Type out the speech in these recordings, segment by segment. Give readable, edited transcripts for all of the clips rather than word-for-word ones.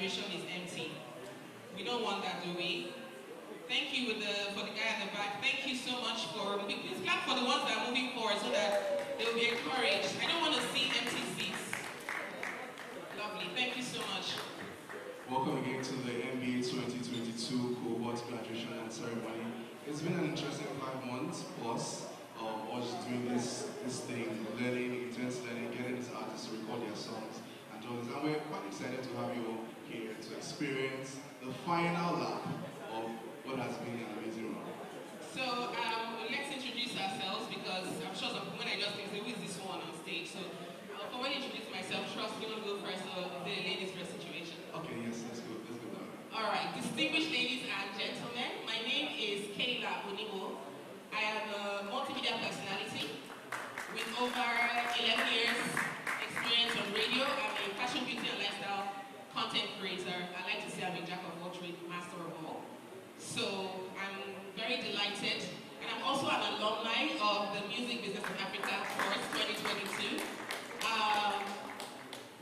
graduation is empty. We don't want that, do we? Thank you for the guy at the back. Thank you so much for moving. Please clap for the ones that are moving forward so that they will be encouraged. I don't want to see empty seats. Lovely. Thank you so much. Welcome again to the MBA 2022 cohort graduation and ceremony. It's been an interesting 5 months plus of us doing this thing, learning, intense learning, getting these artists to record their songs and do this. And we're quite excited to have you here to experience the final lap of what has been an amazing run. So let's introduce ourselves because I'm sure when I just say, who is this one on stage? So I'll formally introduce myself. Trust, you want to go first or the ladies first situation? Okay, yes, let's go down. All right, distinguished ladies and gentlemen, my name is Kayla Oniwo. I am a multimedia personality with over 11 years experience on radio. I'm a fashion, beauty, and lifestyle content creator. I like to say I'm a jack of all trades, master of all. So I'm very delighted, and I'm also an alumni of the Music Business of Africa course 2022.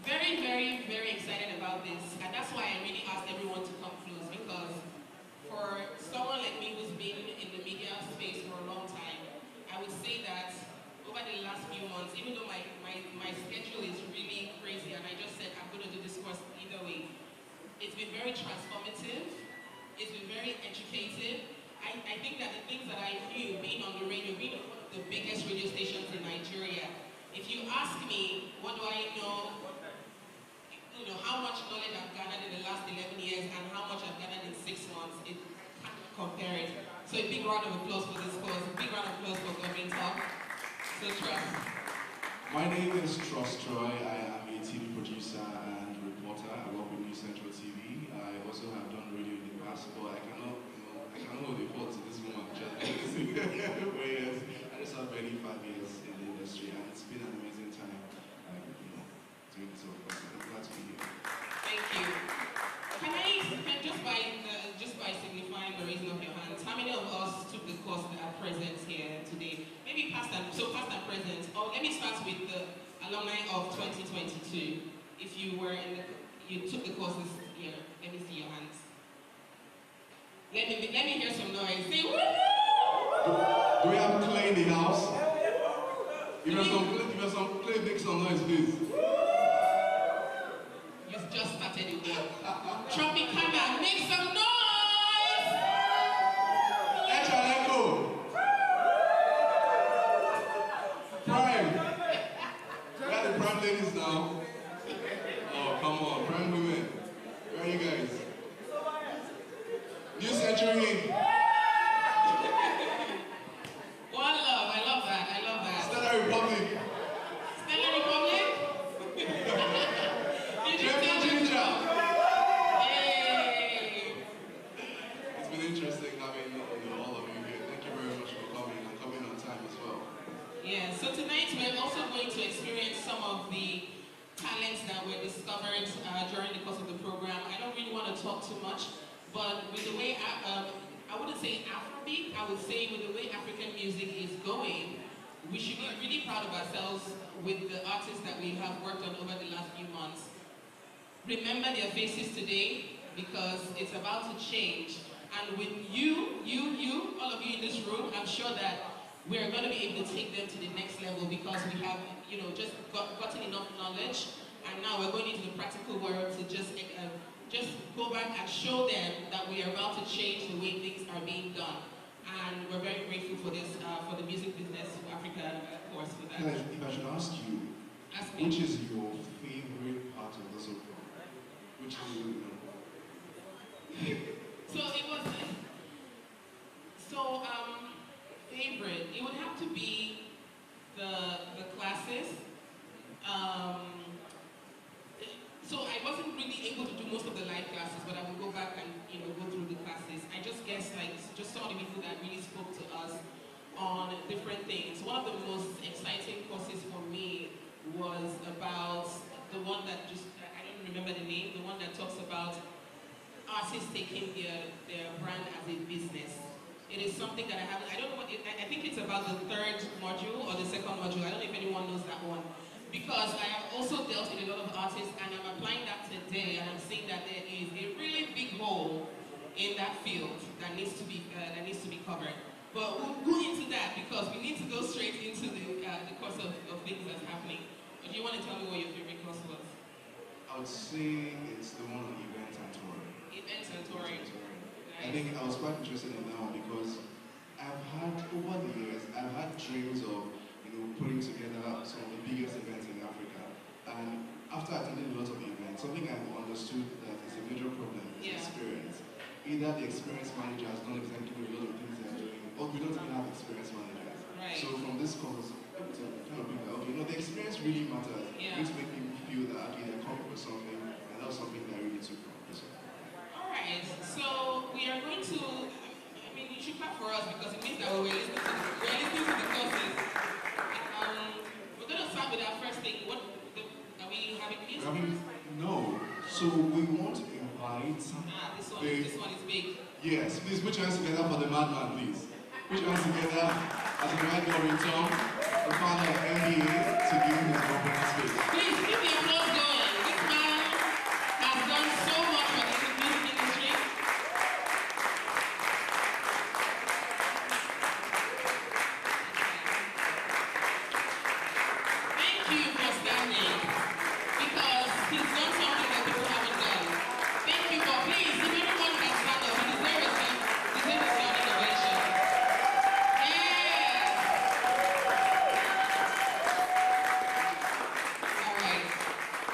Very, very, very excited about this, and that's why I really asked everyone to come close, because for someone like me who's been in the media space for a long time, I would say that over the last few months, even though my schedule is really crazy, and I just said I'm going to do this course either way, it's been very transformative, it's been very educative. I think that the things that I knew, being on the radio, being on one of the biggest radio stations in Nigeria, if you ask me, what do I know, how much knowledge I've gathered in the last 11 years and how much I've gathered in 6 months, it can't compare it. So a big round of applause for this course, a big round of applause for Government Talk. So Trust. My name is Trust Troy. I am a TV producer and reporter. I work with New Central TV. I also have done radio in the past, but I cannot report to this woman just for years. I just have barely 5 years in the industry, and it's been an amazing time. Doing this over. I'm glad to be here. Thank you. Just by signifying the raising of your hands, how many of us took the course that are present here today? Maybe past and present. Oh, let me start with the alumni of 2022. If you took the course this year, let me see your hands. Let me hear some noise. Say woo! Do we have Clay in the house? Give us some Clay, make some noise, please. You've just started it there. Tropicana, make some noise! Echo. Prime. We are the prime ladies now. Oh, come on, prime women. Where are you guys? New Century. One love, I love that. Stellar Republic. Stellar Republic? Hey. It's been interesting having all of you here. Thank you very much for coming and coming on time as well. Yeah, so tonight we're also going to experience some of the talents that were discovered during the course of the program. I don't really want to talk too much, but with the way, I wouldn't say Afrobeat, I would say with the way African music is going, we should be really proud of ourselves with the artists that we have worked on over the last few months. Remember their faces today, because it's about to change. And with all of you in this room, I'm sure that we're going to be able to take them to the next level, because we have, just gotten enough knowledge, and now we're going into the practical world to just go back and show them that we are about to change the way things are being done. And we're very grateful for this, for the Music Business of Africa course for that. If I should ask you, which is your favorite part of the song? Which do you know? Favorite. It would have to be the classes. So I wasn't really able to do most of the live classes, but I would go back and go through the classes. I just guess just some of the people that really spoke to us on different things. One of the most exciting courses for me was about the one that I don't remember the name, the one that talks about artists taking their brand as a business. It is something that I don't know what, I think it's about the 3rd module or the 2nd module. I don't know if anyone knows that one. Because I have also dealt with a lot of artists, and I'm applying that today, and I'm seeing that there in that field that needs to be covered. But we'll go into that because we need to go straight into the course of things that's happening. But do you want to tell me what your favorite course was? I would say it's the one on events and touring. Events and touring. I think I was quite interested in that one because over the years, I've had dreams of, putting together some of the biggest events in Africa. And after attending a lot of events, something I've understood that is a major problem is experience. Either the experience manager has not exactly a lot of things they're doing, or we don't even have experience managers. Right. So from this course, kind of being like, okay, the experience really matters. Yeah. It makes people feel that okay, they're coming for something, and that's something that I really took from this one. Alright, so we are going to, you should clap for us because it means that we're listening to the courses. We're going to start with our first thing. Are we having music? No. So we want to invite... This one is big. Yes, please put your hands together for the madman, please. Put your hands together as we invite Gordon Tom, the founder of MBA, to give his opening speech. Please keep the applause going. This man has done so much for the music industry. Thank you for standing because he's done something that people haven't done. Thank you for please, if everyone can stand up, he deserves a standing ovation. Yes! Alright.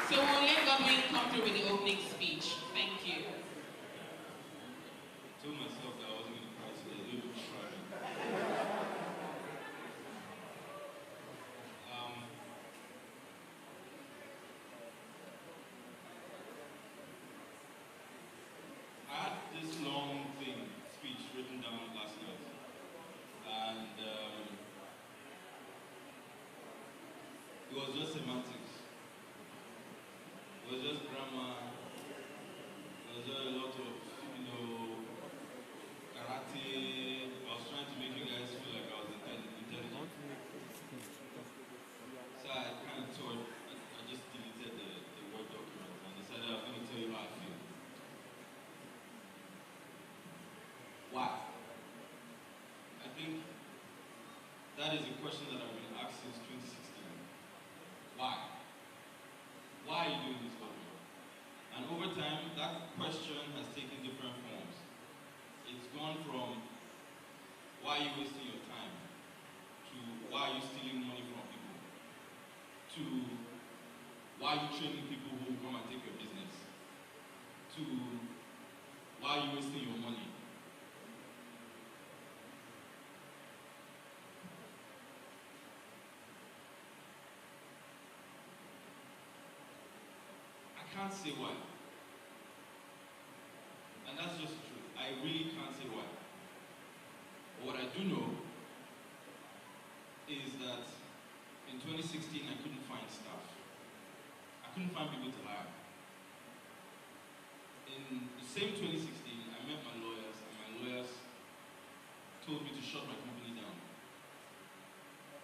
So we'll let Godwin come through with the opening speech. Thank you. I told myself that I wasn't going to cry today. I didn't cry. I had this long speech written down last night, and it was just semantics. It was just grammar. There was just a lot of, karate. I was trying to make you guys feel like I was intelligent. So I kind of thought, I just deleted the Word document and decided I was going to tell you how I feel. Why? I think that is a question that I've been asked since 2016. Why? Why are you doing this document? And over time, that question has taken different forms. It's gone from why are you wasting your time to why are you stealing money from people to why are you training people who will come and take your business to why are you wasting your money. I can't say why. And that's just the truth. I really can't say why. But what I do know is that in 2016 I couldn't find staff. I couldn't find people to hire. In the same 2016, I met my lawyers, and my lawyers told me to shut my company down.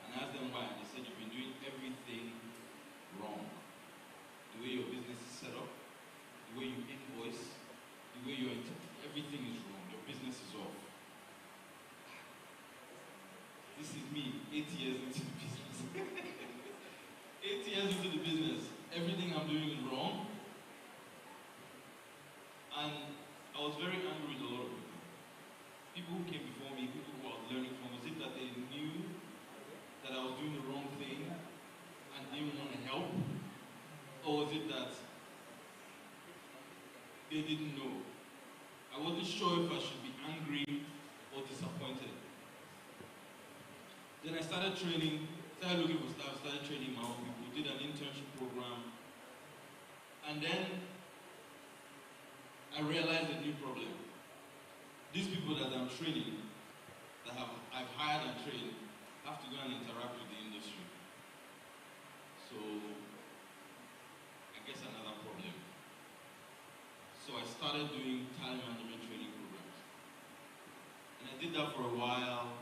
And I asked them why, and they said, you've been doing everything wrong. The way your business is set up, the way you invoice, the way everything is wrong. Your business is off. This is me, 8 years into the business. 8 years into the business, everything I'm doing is wrong. And I was very angry with a lot of people. People who came before me, people who I was learning from, was it that they knew that I was doing the wrong thing and didn't want to help? Or was it that they didn't know? I wasn't sure if I should be angry or disappointed. Then I started training, started looking for staff, started training my own people, did an internship program, and then I realized a new problem. These people that I'm training, that I've hired and trained, have to go and interact with the industry. So, I guess another problem. So I started doing talent management training programs. And I did that for a while,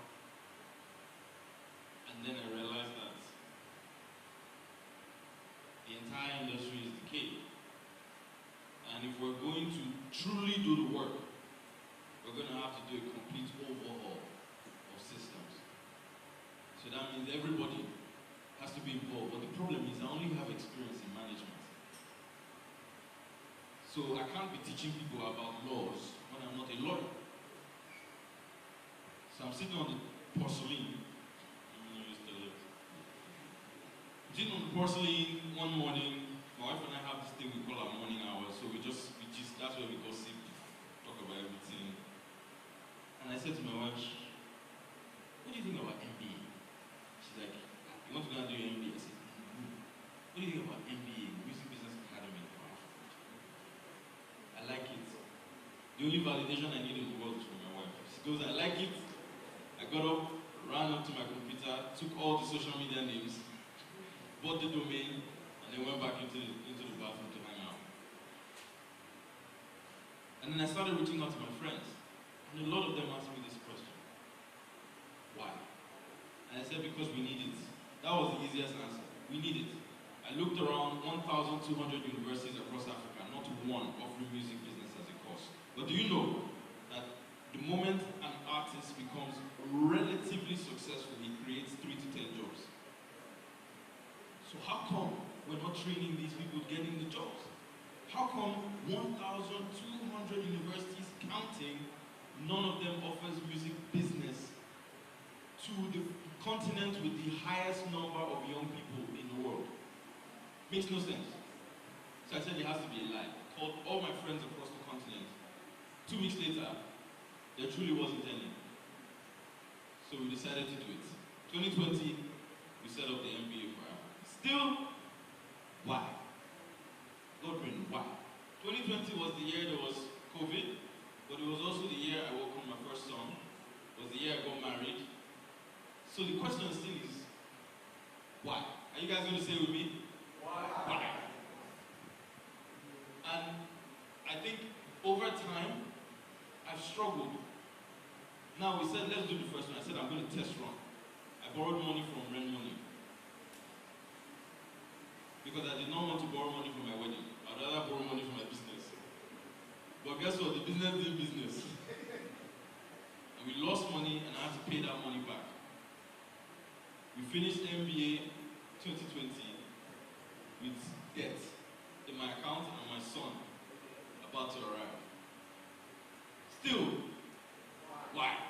and then I realized that the entire industry is decayed. And if we're going to truly do the work we're going to have to do a complete overhaul of systems. So that means everybody has to be involved. But the problem is I only have experience in management. So I can't be teaching people about laws when I'm not a lawyer. So I'm sitting on the porcelain. Sitting on the porcelain one morning. My wife and I have this thing we call our morning hours. So we just that's where we gossip, talk about everything. And I said to my wife, what do you think about MBA? She's like, you want to go and do your MBA? I said, what do you think about MBA, Music Business Academy for Africa? I like it. The only validation I need in the world is from my wife. She goes, I like it. I got up, ran up to my computer, took all the social media names, bought the domain, and then went back into the bathroom to hang out. And then I started reaching out to my friends. And a lot of them asked me this question. Why? And I said, because we need it. That was the easiest answer. We need it. I looked around 1,200 universities across Africa, not one offering music business as a course. But do you know that the moment an artist becomes relatively successful, he creates 3 to 10 jobs? So how come we're not training these people getting the jobs? How come 1,200 universities counting, none of them offers music business to the continent with the highest number of young people in the world? Makes no sense. So I said there has to be a lie. I called all my friends across the continent. 2 weeks later, there truly wasn't any. So we decided to do it. 2020, we set up the MBA for Africa. Still, why? Godwin, why? 2020 was the year there was COVID, but it was also the year I welcomed my first son. It was the year I got married. So the question still is, why? Are you guys going to say with me? Why? And I think over time, I've struggled. Now we said, let's do the first one. I said, I'm going to test run. I borrowed money from rent money. Because I did not want to borrow money for my wedding. I'd rather borrow money for my business. But guess what? The business did business. And we lost money and I had to pay that money back. We finished MBA 2020 with debt in my account and my son about to arrive. Still, why?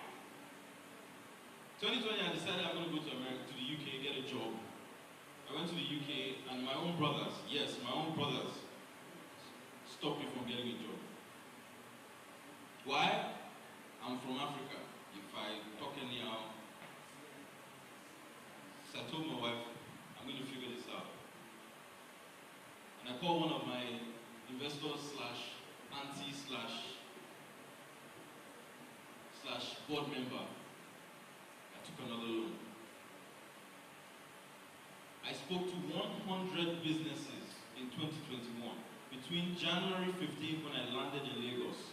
2020 I decided I'm going to go to America, to the UK, get a job. I went to the UK and my own brothers, yes, my own brothers, stopped me from getting a job. Why? I'm from Africa. If I talk anyhow, so I told my wife, I'm going to figure this out. And I called one of my investors slash auntie slash board member. I took another loan. I spoke to 100 businesses in 2021. Between January 15 when I landed in Lagos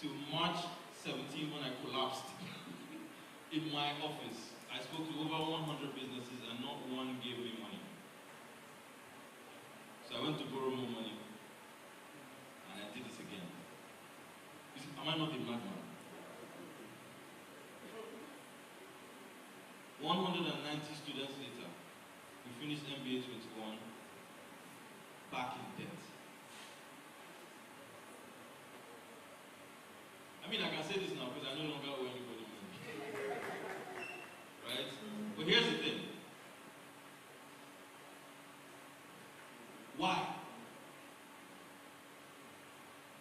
till March 17 when I collapsed in my office. I spoke to over 100 businesses and not one gave me money. So I went to borrow more money and I did this again. Am I not a madman? 190 students later, we finished MBA 21, back in debt. I mean, I can say this now because I no longer owe anybody money. Right? But here's the thing. Why?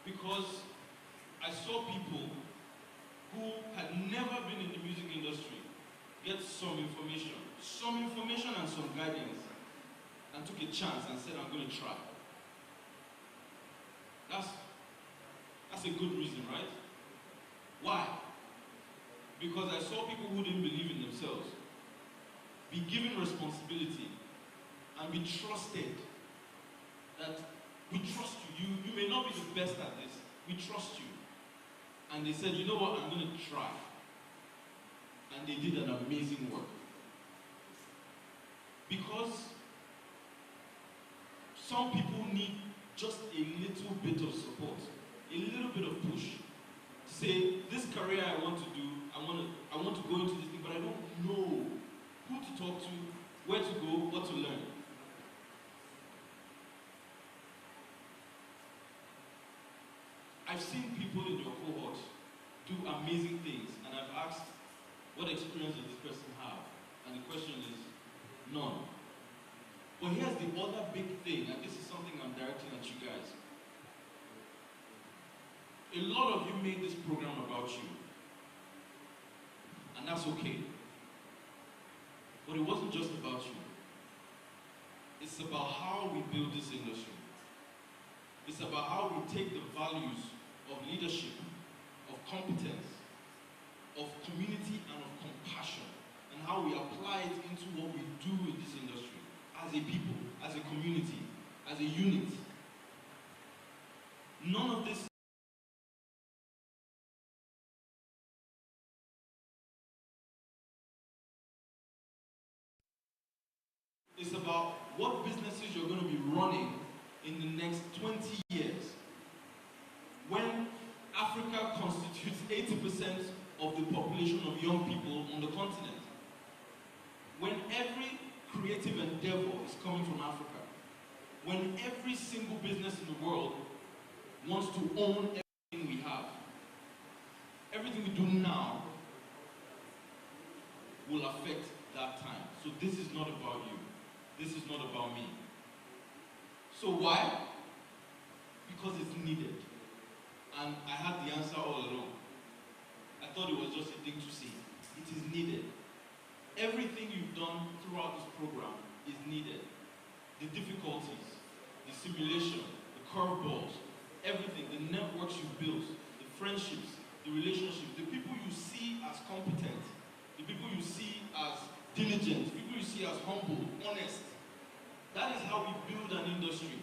Because I saw people who had never been in the music industry get some information and some guidance, and took a chance and said, I'm going to try. That's a good reason, right? Why? Because I saw people who didn't believe in themselves be given responsibility and be trusted. That we trust you. You may not be the best at this. We trust you. And they said, you know what, I'm going to try. And they did an amazing work. Because some people need just a little bit of support, a little bit of push to say, this career I want to do, I want to go into this thing, but I don't know who to talk to, where to go, what to learn. I've seen people in your cohort do amazing things, and I've asked, what experience does this person have? And the question is, none. But here's the other big thing, and this is something I'm directing at you guys. A lot of you made this program about you. And that's okay. But it wasn't just about you. It's about how we build this industry. It's about how we take the values of leadership, of competence, of community, and of compassion, and how we apply it into what we do in this industry, as a people, as a community, as a unit. None of this is about what businesses you're going to be running in the next 20 years. When Africa constitutes 80% of the population of young people on the continent. When every creative endeavor is coming from Africa. When every single business in the world wants to own everything we have. Everything we do now will affect that time. So this is not about you. This is not about me. So why? Because it's needed. And I had the answer all along. I thought it was just a thing to say. It is needed. Everything you've done throughout this program is needed. The difficulties, the simulation, the curveballs, everything, the networks you've built, the friendships, the relationships, the people you see as competent, the people you see as diligent, the people you see as humble, honest. That is how we build an industry.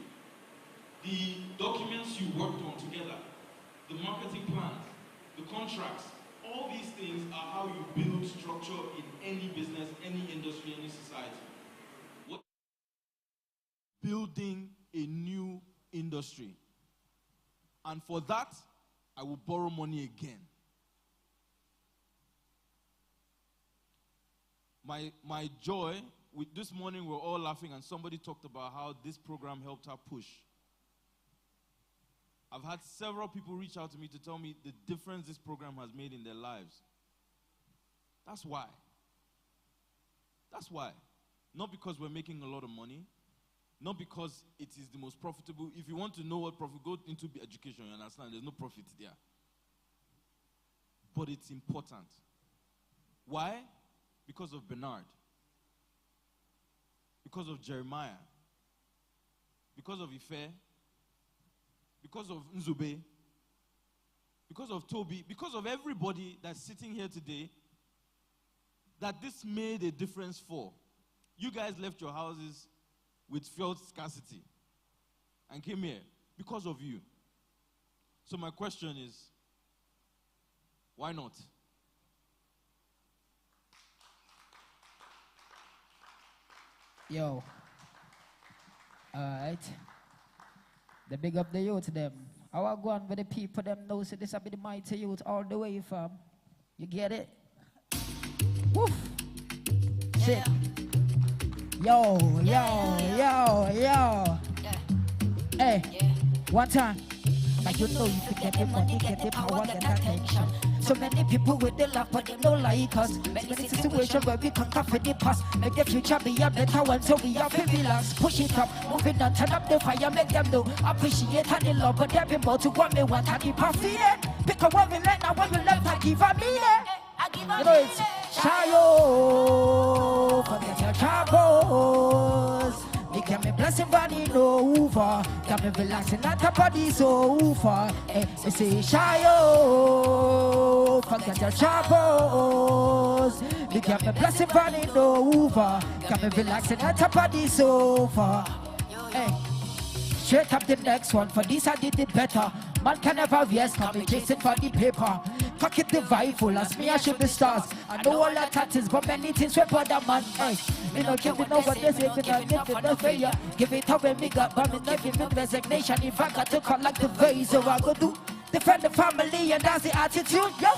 The documents you worked on together, the marketing plans, the contracts, all these things are how you build structure in any business, any industry, any society. What? Building a new industry. And for that, I will borrow money again. My joy, this morning we're all laughing and somebody talked about how this program helped her push. I've had several people reach out to me to tell me the difference this program has made in their lives. That's why. That's why. Not because we're making a lot of money, not because it is the most profitable. If you want to know what profit, go into education, you understand, there's no profit there. But it's important. Why? Because of Bernard. Because of Jeremiah. Because of Ife. Because of Nzube, because of Toby, because of everybody that's sitting here today, that this made a difference for. You guys left your houses with fuel scarcity and came here because of you. So my question is, why not? Yo. Alright. They big up the youth them. I want to go on with the people them know so this will be the mighty youth all the way from. You get it? Woof. Shit. Yo. Hey, one time. But you know if you get the money, get the power, get attention. So many people with the love, but they don't like us. Many situations where we can't for the past. Make the future be a better one, so we have to relax. Push it up, moving on, turn up the fire, make them know. Appreciate and the love, but they've been more to what me want and the profit. Pick up what we let, now what we left, I give a meaning. You know it's Shayo, forget your troubles. Me get me blessing body no over. Got me relaxing at the body so far. Hey, me say Shayo, forget your troubles. Me get me blessing body no over. Got me relaxing at the body so far. Hey, straight up the next one. For this I did it better. Man can never yes, come me chasing for the paper. Fuck it the vibe full as me I should be stars. I know all that tattoos, but many things we put that man. Hey, me no care with no what they say, me no give it no failure. Give it up when me got, but me not give it resignation. If I got to cut like the vase, so I go do. Defend the family and that's the attitude, yo.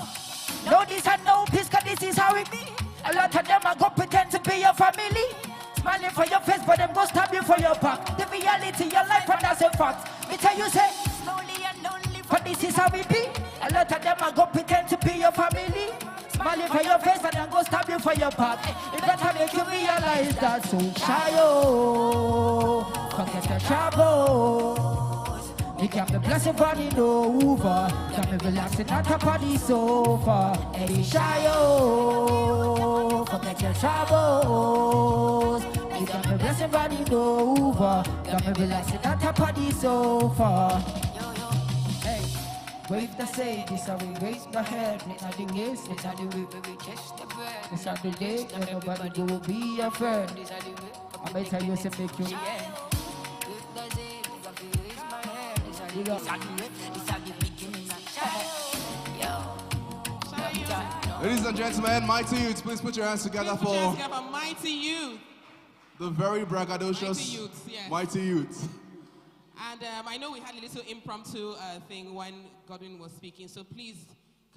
No this and no peace, cause this is how it be. A lot of them are go pretend to be your family. Smiling for your face, but them go stab you for your back. The reality, your life, and that's a fact. Me tell you, say, slowly and lonely, but this is how it be. A lot of them are go pretend to be your family. Smiling for your face, but then go stab you for your back. It better make you realize that. So shy, oh, forget your trouble. You can be blessed running over. Can be relaxing on top of the sofa. Hey, shy, oh, forget your troubles. You can be blessed running over. Can be relaxing on top of the sofa. Hey, wave the say, this how we raise my head. It's not the ways, it's not the way we catch the bread. It's not the day, and nobody will be your friend. I may tell you, say, make you. Ladies and gentlemen, mighty youths, please put your hands together for mighty youth. the very braggadocious Mighty youths, yes. mighty youths. And I know we had a little impromptu thing when Godwin was speaking, so please,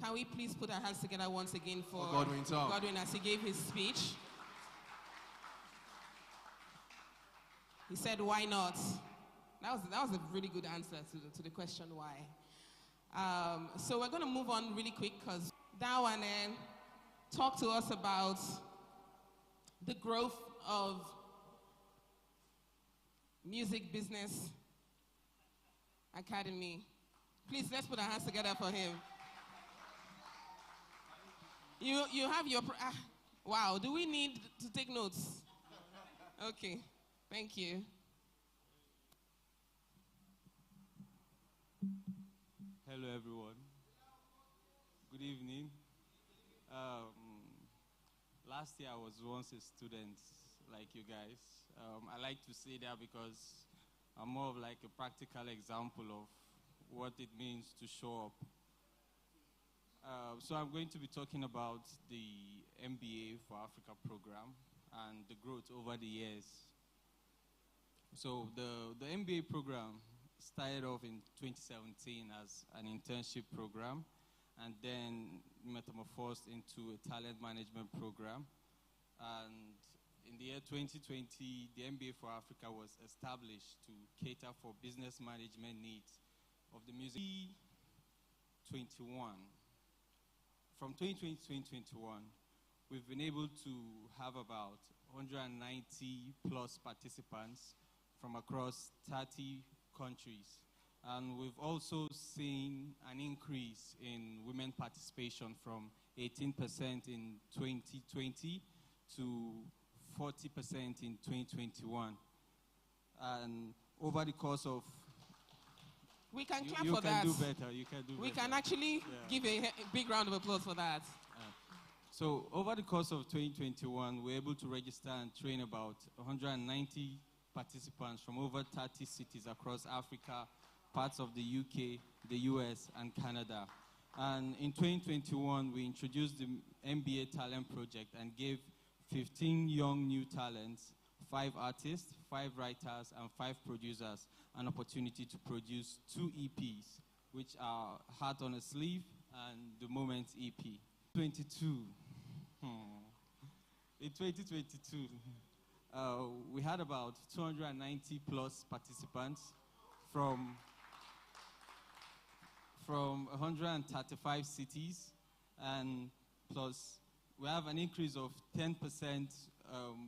can we please put our hands together once again for Godwin as he gave his speech. He said, why not? That was a really good answer to the question why. So we're going to move on really quick because Dow and talk to us about the growth of Music Business Academy. Please, let's put our hands together for him. You have your... wow, do we need to take notes? Okay, thank you. Hello, everyone. Good evening. Last year, I was once a student like you guys. I like to say that because I'm more of like a practical example of what it means to show up. So I'm going to be talking about the MBA for Africa program and the growth over the years. So the MBA program started off in 2017 as an internship program and then metamorphosed into a talent management program. And in the year 2020, the MBA for Africa was established to cater for business management needs of the music. 21. From 2020 to 2021, we've been able to have about 190 plus participants from across 30 countries. And we've also seen an increase in women participation from 18% in 2020 to 40% in 2021. And over the course of... We can clap for that. You can do better. You can do better. We can actually give a big round of applause for that. So over the course of 2021, we're able to register and train about 190 participants from over 30 cities across Africa, parts of the UK, the US, and Canada. And in 2021, we introduced the MBA Talent Project and gave 15 young new talents, 5 artists, 5 writers, and 5 producers an opportunity to produce 2 EPs, which are Heart on a Sleeve and The Moment EP. 22. In 2022, we had about 290 plus participants from 135 cities, and plus we have an increase of 10%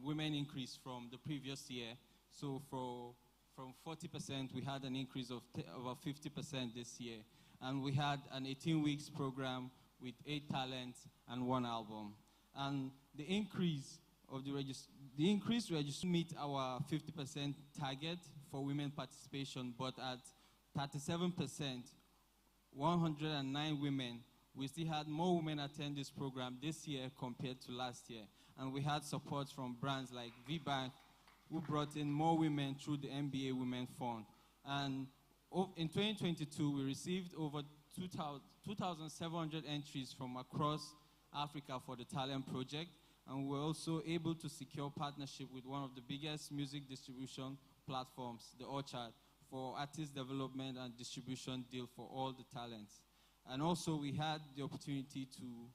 women increase from the previous year. So from 40%, we had an increase of about 50% this year. And we had an 18 weeks program with 8 talents and 1 album. And the increase of the registration meet our 50% target for women participation, but at 37%, 109 women, we still had more women attend this program this year compared to last year. And we had support from brands like VBank, who brought in more women through the MBA Women Fund. And in 2022, we received over 2,700 entries from across Africa for the Talent Project. And we were also able to secure partnership with one of the biggest music distribution platforms, The Orchard, for artist development and distribution deal for all the talents. And also we had the opportunity to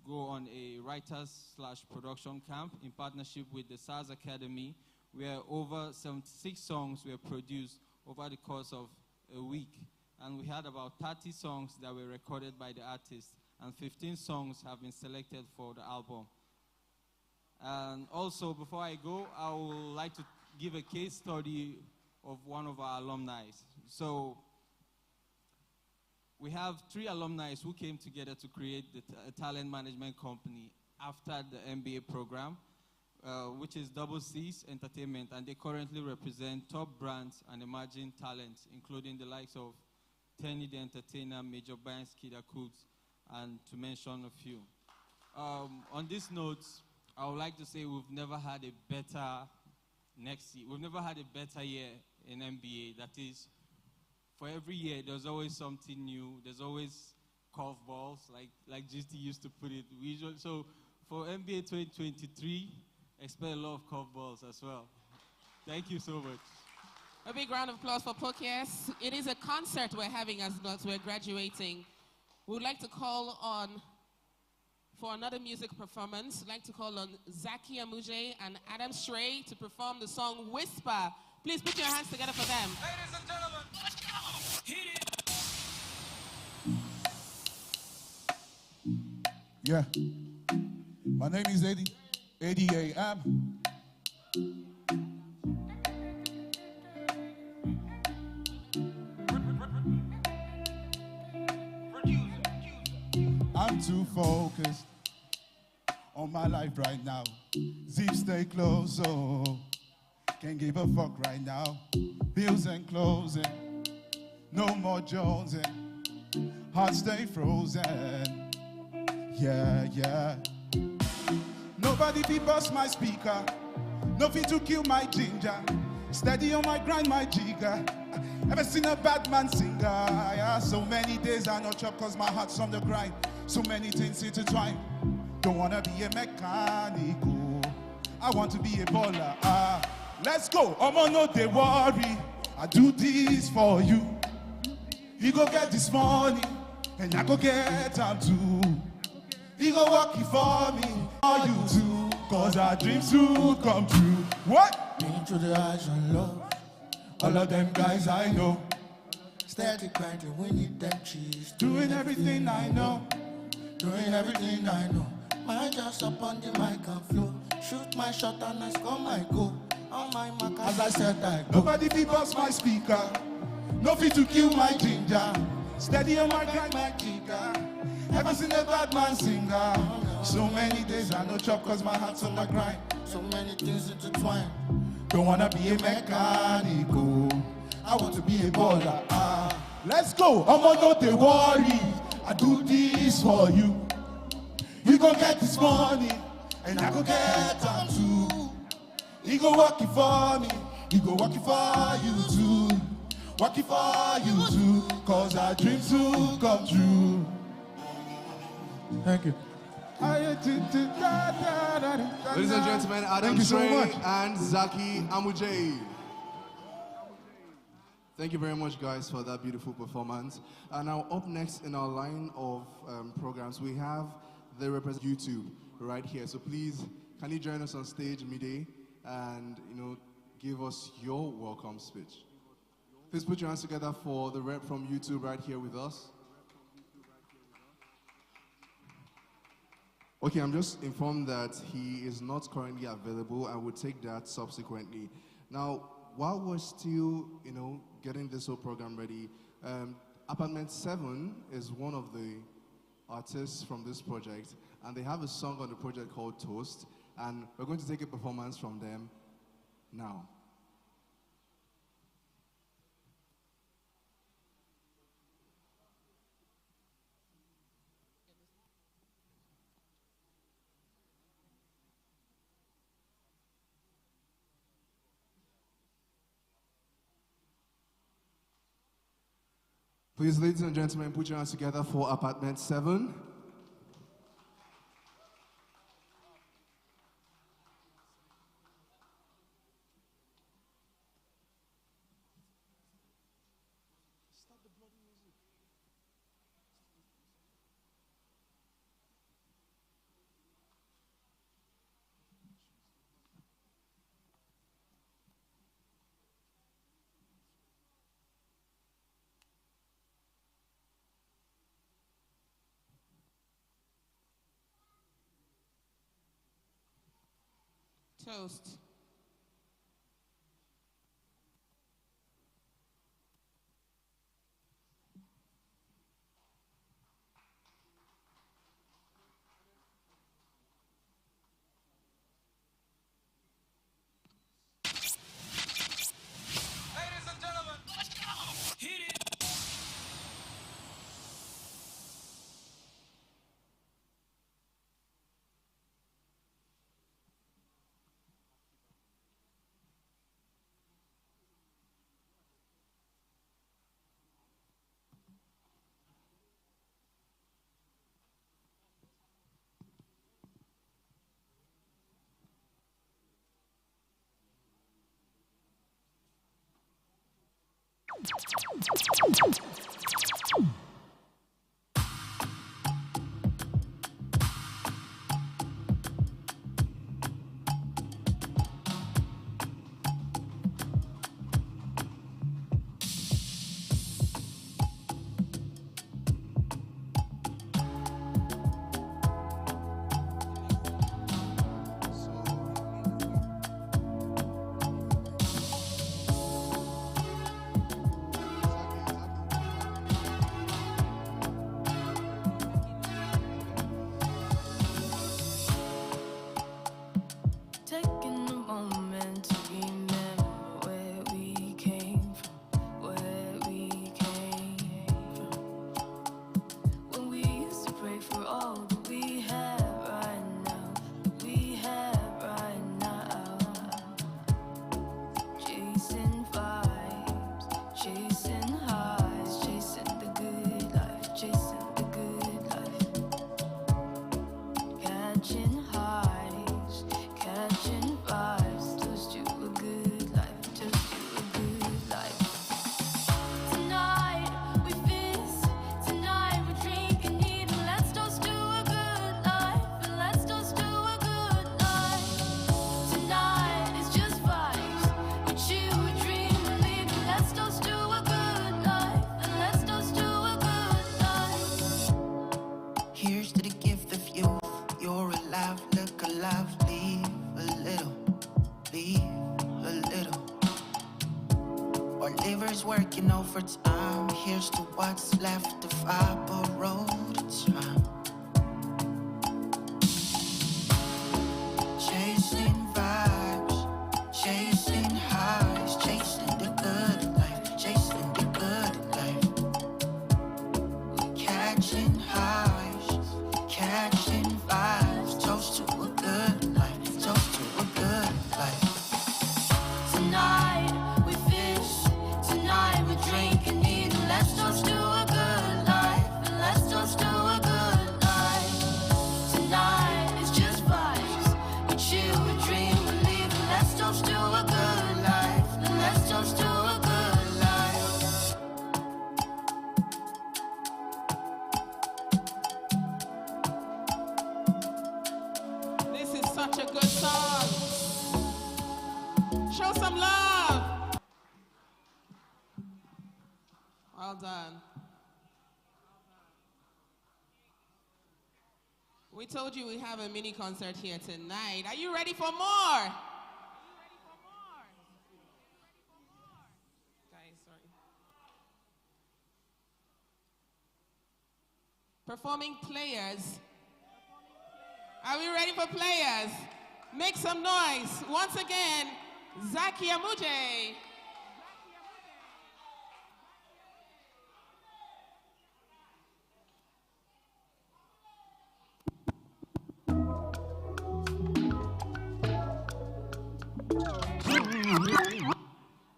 go on a writers/production camp in partnership with the SARS Academy, where over 76 songs were produced over the course of a week. And we had about 30 songs that were recorded by the artists, and 15 songs have been selected for the album. And also, before I go, I would like to give a case study of one of our alumni. So we have 3 alumni who came together to create a talent management company after the MBA program, which is Double C's Entertainment, and they currently represent top brands and emerging talents, including the likes of Tenure the Entertainer, Major Banks, Kida Cooks, and to mention a few. On this note, I would like to say we've never had a better we've never had a better year in MBA. That is, for every year, there's always something new. There's always curveballs, like GT used to put it. So for MBA 2023, expect a lot of curveballs as well. Thank you so much. A big round of applause for Pokes. It is a concert we're having as we're graduating. We would like to call on, for another music performance, I'd like to call on Zaki Amuje and Adam Stray to perform the song Whisper. Please put your hands together for them. Ladies and gentlemen, let's go! Hit it! Yeah. My name is Eddie. Eddie A.M. I'm too focused on my life right now. Zip stay close, oh. Can't give a fuck right now. Bills and closing. No more jonesing. Heart stay frozen. Yeah, yeah. Nobody be bust my speaker. Nothing to kill my ginger. Steady on my grind, my jigger. Ever seen a bad man singer? Yeah, so many days I no chop cause my heart's on the grind. So many things intertwine. Don't wanna be a mechanic. I want to be a baller. Let's go. Omo no they worry. I do this for you. You go get this money, and I go get time too. You go work it for me, for you too. Cause our dreams will come true. What? Been through the highs and lows. All of them guys I know. Steady grinding, we need them cheese. Doing everything I know. Doing everything I know. My just up on the mic and flow. Shoot my shot and I score my goal. On my mark, As I said that, nobody be bust my speaker. Nothing to kill my ginger. Steady on my grind, my jigger. Ever seen a bad man singer? So many days I no chop cause my heart's on the grind. so many things intertwine. Don't wanna be a mechanic, I want to be a baller. Let's go, I'ma not they worry. I do this for you. You gon' get this money, and I go get time too. You go work it for me, you go work it for you too. Work it for you too, cause our dreams will come true. Thank you. Ladies and gentlemen, Adam Thank you so Stray much. and Zaki Amuje. Thank you very much, guys, for that beautiful performance. And now, up next in our line of programs, we have the represent YouTube right here. So please, can you join us on stage, Mide, and give us your welcome speech. Please put your hands together for the rep from YouTube right here with us. Okay, I'm just informed that he is not currently available. I will take that subsequently. Now, while we're still, getting this whole program ready, Apartment 7 is one of the artists from this project, and they have a song on the project called Toast, and we're going to take a performance from them now. Please, ladies and gentlemen, put your hands together for Apartment 7. Toast. Ladies and gentlemen, let's go. Hit it. Taking a moment to remember where we came from, where we came from. When we used to pray for all that we have right now, that we have right now. Chasing vibes, chasing highs, chasing the good life, chasing the good life. Catching highs, catching vibes, toast to a good life, toast to a good life. Tonight we feast, tonight we drink and eat, and let's toast to a good life, and let's toast to a good life. Tonight is just vibes, we chill, we dream, we live, and let's toast to a good life, and let's toast to a good life. Here's to the gift of youth. You're alive, look alive, leave a little, leave a little. Our liver's working overtime. Here's to what's left of our borrowed time. Chasing vibes, chasing highs, chasing the good life, chasing the good life. Catching highs, catching vibes, toast to a good life, toast to a good life. Tonight we fish, tonight we drink and eat, and let's toast to a good life, and let's toast to a good life. Tonight is just vibes, we chill, we dream, we live, and let's toast to a good life, and let's toast to a good life. This is such a good song. Show some love. Well done. We told you we have a mini concert here tonight. Are you ready for more? Guys, sorry. Performing players. Are we ready for players? Make some noise. Once again, Zaki Amuje.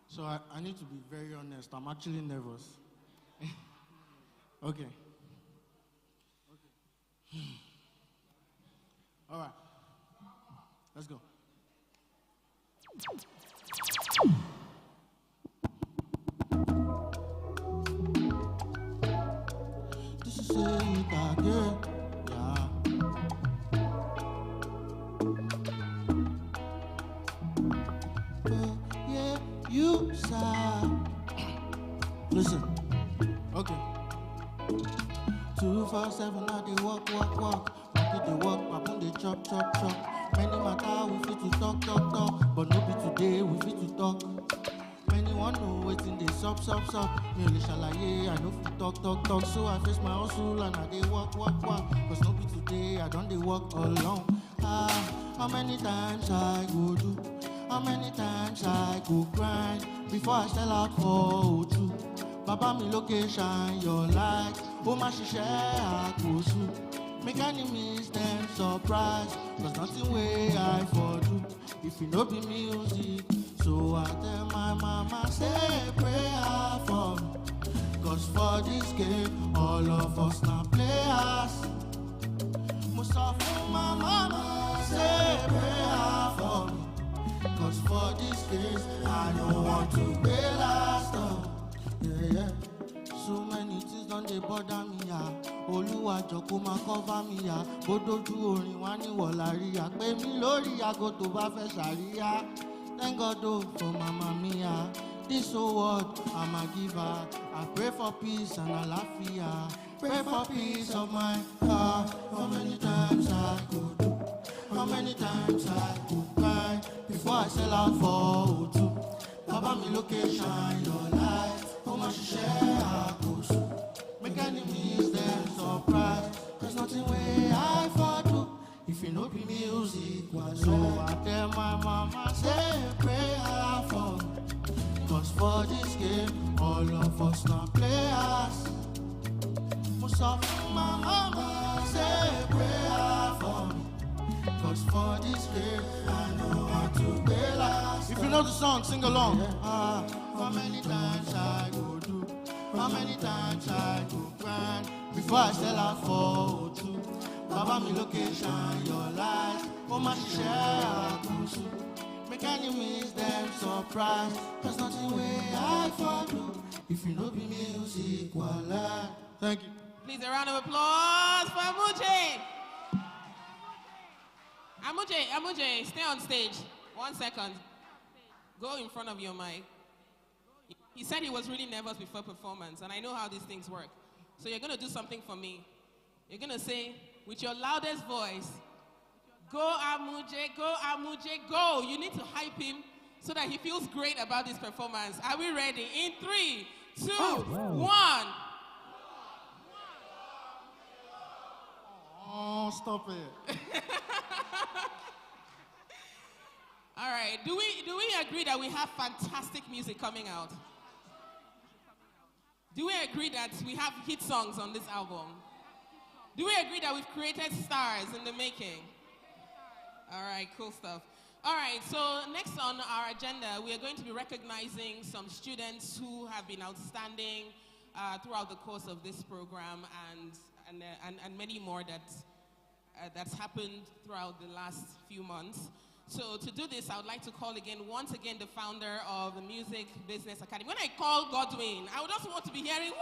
So I need to be very honest. I'm actually nervous. Okay. All right. Let's go. This is it again. Yeah. Oh, yeah, you saw. Listen. Okay. 247, now they walk. Walk it, they walk, my bone, they chop. Many matter we fit to talk, but no be today we fit to talk. Many want know waiting they sup. Me only shalaye, I no fit talk. So I face my hustle and I dey walk. Cause no be today, I don't dey walk alone. How many times I go do? How many times I go grind before I sell out for O2? Baba mi location, your light. Oh my share I go soon. Make enemies them surprise. Cause nothing way I for do. If you know be music. So I tell my mama, say a prayer for me. Cause for this game, all of us now players. Most of my mama, say a prayer for me. Cause for this case, I don't want to be last. Yeah. So many things don't they bother me, yeah. Oluwa joko ma cover me, yeah. Bodoju orin wa ni wolaria. Pe mi lori ago to ba fe sharia. Thank God oh, for Mama Mia. This whole world, I'm a giver. I pray for peace and alafia. Pray for peace of my heart. How many times I could do? How many times I could cry before I sell out for O2? Baba mi location, your light. How much you share I go soon. Make enemies them surprise. There's nothing way I for do. If you know be music, so I tell my mama, say a prayer for me. Cause for this game, all of us now players. Most of my mama, say a prayer for me. Cause for this game, I know how to be last. If you know the song, sing along. How many times I go do? How many times I go grind before I sell out for O2? Baba mi location, your light. Oh my share, I go soon. Make enemies them surprise. There's nothing way I for do. If you know be music, voila. Thank you. Please, a round of applause for Amuche. Amuche, stay on stage. 1 second. Go in front of your mic. He said he was really nervous before performance, and I know how these things work. So you're going to do something for me. You're going to say, with your loudest voice, go Amuche, go. You need to hype him so that he feels great about this performance. Are we ready? In 3, 2, 1. Oh, stop it. All right, do we agree that we have fantastic music coming out? Do we agree that we have hit songs on this album? Do we agree that we've created stars in the making? All right, cool stuff. All right, so next on our agenda, we are going to be recognizing some students who have been outstanding throughout the course of this program and many more that's happened throughout the last few months. So to do this, I would like to call once again, the founder of the Music Business Academy. When I call Godwin, I would also want to be hearing woo,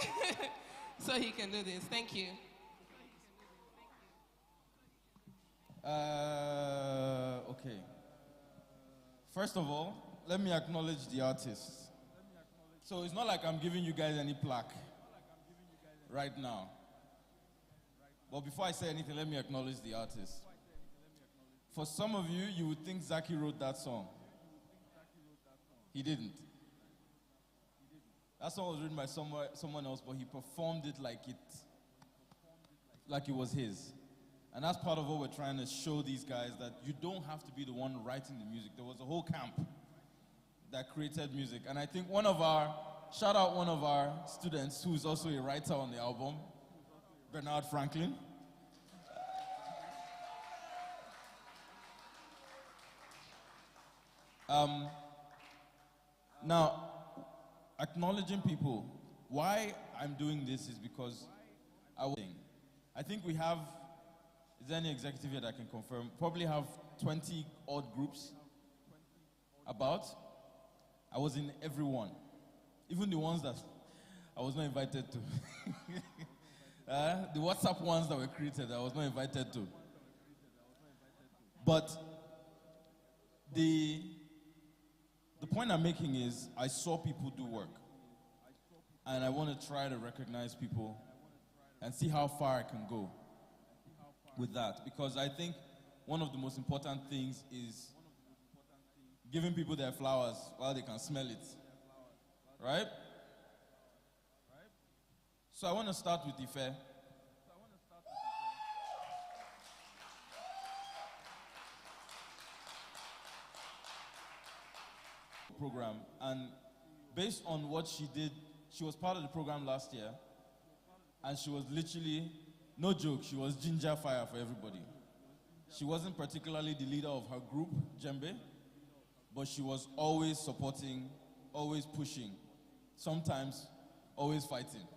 woo, woo. So he can do this. Thank you. Okay. First of all, let me acknowledge the artists. So it's not like I'm giving you guys any plaque right now. But before I say anything, let me acknowledge the artists. For some of you, you would think Zaki wrote that song. He didn't. That song was written by someone else, but he performed it like it was his. And that's part of what we're trying to show these guys, that you don't have to be the one writing the music. There was a whole camp that created music. And I think shout out one of our students who's also a writer on the album, Bernard Franklin. Now, acknowledging people. Why I'm doing this is because I think we have, is there any executive here that can confirm? Probably have 20 odd groups about. I was in every one, even the ones that I was not invited to. The WhatsApp ones that were created, I was not invited to. But the point I'm making is, I saw people do work. And I want to try to recognize people and see how far I can go. with that, because I think one of the most important things is giving people their flowers while they can smell it, right? So I want to start with Ife. Program, and based on what she did, she was part of the program last year, and she was literally, no joke, she was ginger fire for everybody. She wasn't particularly the leader of her group, Djembe, but she was always supporting, always pushing, sometimes always fighting,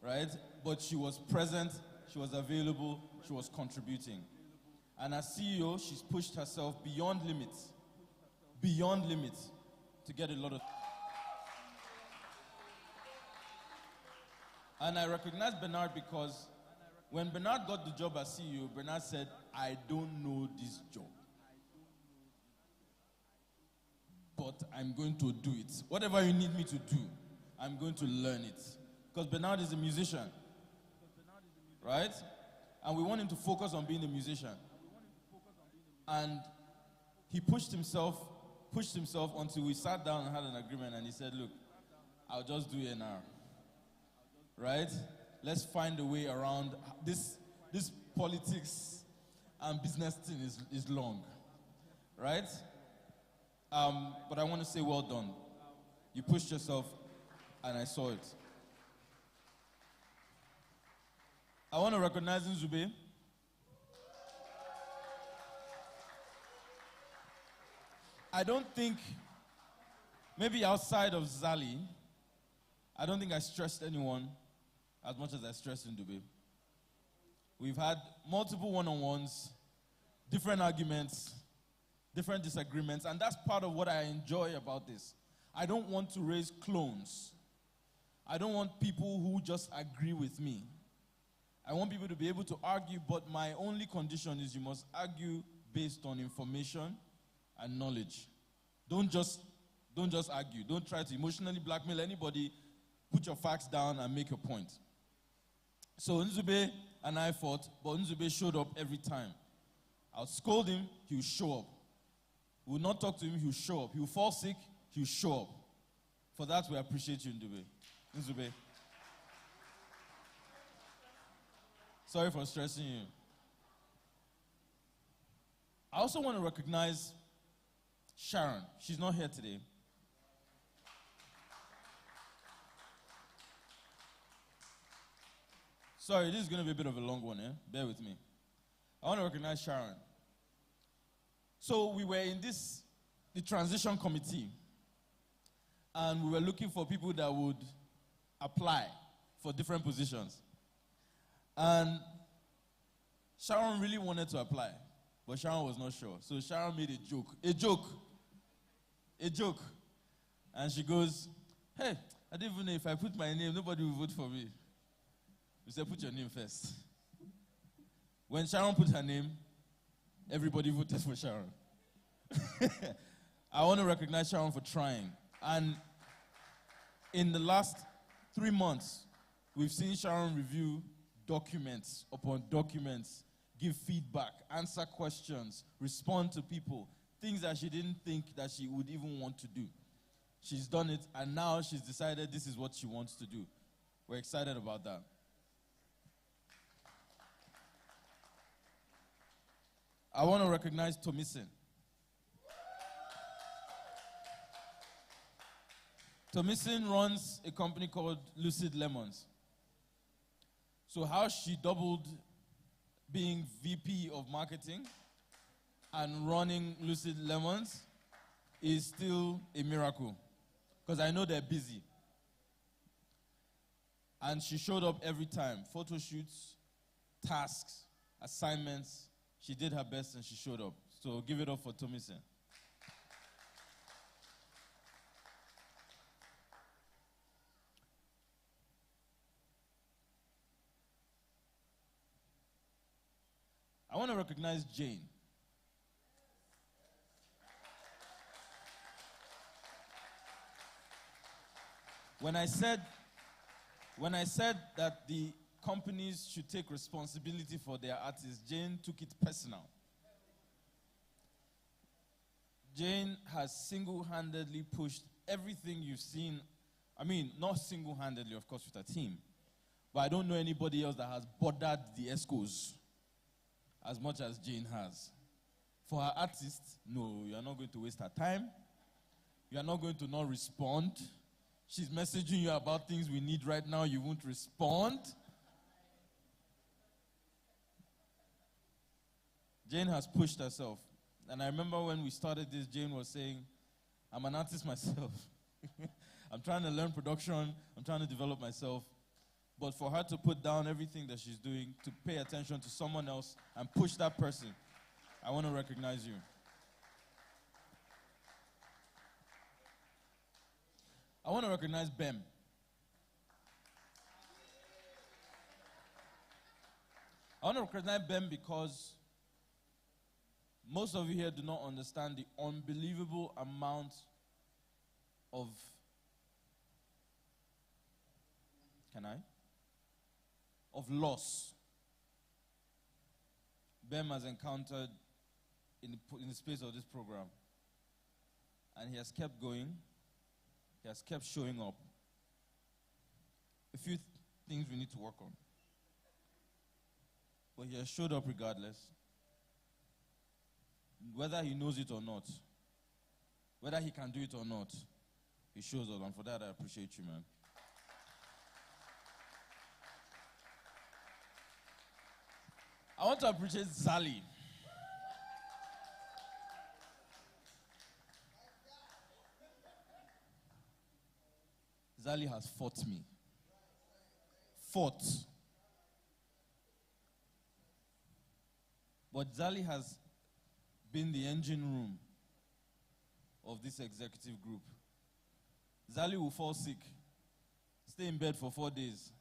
right? But she was present, she was available, she was contributing. And as CEO, she's pushed herself beyond limits to get a lot of... And I recognize Bernard because when Bernard got the job as CEO, Bernard said, I don't know this job, but I'm going to do it. Whatever you need me to do, I'm going to learn it. Because Bernard is a musician, right? And we want him to focus on being a musician. And he pushed himself until we sat down and had an agreement, and he said, look, I'll just do A&R, right? Let's find a way around this politics and business thing is long, right? But I want to say well done. You pushed yourself, and I saw it. I want to recognize Nzube. I don't think, maybe outside of Zali, I don't think I stressed anyone as much as I stressed Ndube. We've had multiple one-on-ones, different arguments, different disagreements, and that's part of what I enjoy about this. I don't want to raise clones. I don't want people who just agree with me. I want people to be able to argue, but my only condition is you must argue based on information and knowledge. Don't just argue. Don't try to emotionally blackmail anybody. Put your facts down and make your point. So Nzube and I fought, but Nzube showed up every time. I'll scold him, he'll show up. We will not talk to him, he'll show up. He'll fall sick, he'll show up. For that, we appreciate you, Nzube. Sorry for stressing you. I also want to recognize Sharon. She's not here today. Sorry, this is going to be a bit of a long one, Bear with me. I want to recognize Sharon. So we were in the transition committee, and we were looking for people that would apply for different positions. And Sharon really wanted to apply, but Sharon was not sure. So Sharon made a joke. And she goes, hey, I don't even know if I put my name, nobody will vote for me. We said, put your name first. When Sharon put her name, everybody voted for Sharon. I want to recognize Sharon for trying. And in the last 3 months, we've seen Sharon review documents upon documents, give feedback, answer questions, respond to people, things that she didn't think that she would even want to do. She's done it, and now she's decided this is what she wants to do. We're excited about that. I want to recognize Tomisin. Tomisin runs a company called Lucid Lemons. So how she doubled being VP of marketing and running Lucid Lemons is still a miracle, because I know they're busy. And she showed up every time. Photo shoots, tasks, assignments. She did her best and she showed up. So give it up for Tomisin. I want to recognize Jane. When I said that the companies should take responsibility for their artists, Jane took it personal. Jane has single-handedly pushed everything you've seen. I mean, not single-handedly, of course, with a team. But I don't know anybody else that has bothered the ESCOs as much as Jane has. For her artists, no, you are not going to waste her time. You are not going to not respond. She's messaging you about things we need right now. You won't respond. Jane has pushed herself. And I remember when we started this, Jane was saying, I'm an artist myself. I'm trying to learn production. I'm trying to develop myself. But for her to put down everything that she's doing, to pay attention to someone else and push that person, I want to recognize you. I want to recognize Bem. I want to recognize Bem because most of you here do not understand the unbelievable amount of, of loss Bem has encountered in the space of this program. And he has kept going. He has kept showing up. A few things we need to work on. But he has showed up regardless. Whether he knows it or not, whether he can do it or not, he shows up. And for that, I appreciate you, man. I want to appreciate Zali. Zali has fought me. Fought. But Zali has been the engine room of this executive group. Zali will fall sick, stay in bed for 4 days.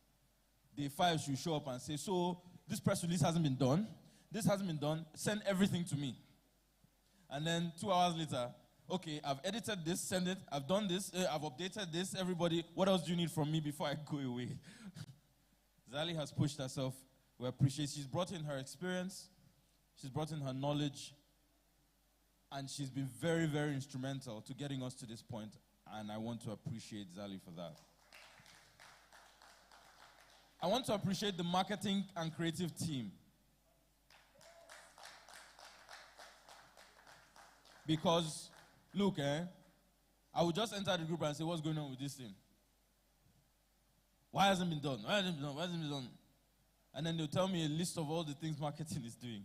Day 5, she'll show up and say, so this press release hasn't been done. This hasn't been done. Send everything to me. And then 2 hours later, okay, I've edited this, send it. I've done this, I've updated this. Everybody, what else do you need from me before I go away? Zali has pushed herself. We appreciate. She's brought in her experience. She's brought in her knowledge. And she's been very, very instrumental to getting us to this point. And I want to appreciate Zali for that. I want to appreciate the marketing and creative team. Because, look, I would just enter the group and say, what's going on with this thing? Why hasn't it been done? Why hasn't it been done? Why hasn't it been done? And then they'll tell me a list of all the things marketing is doing.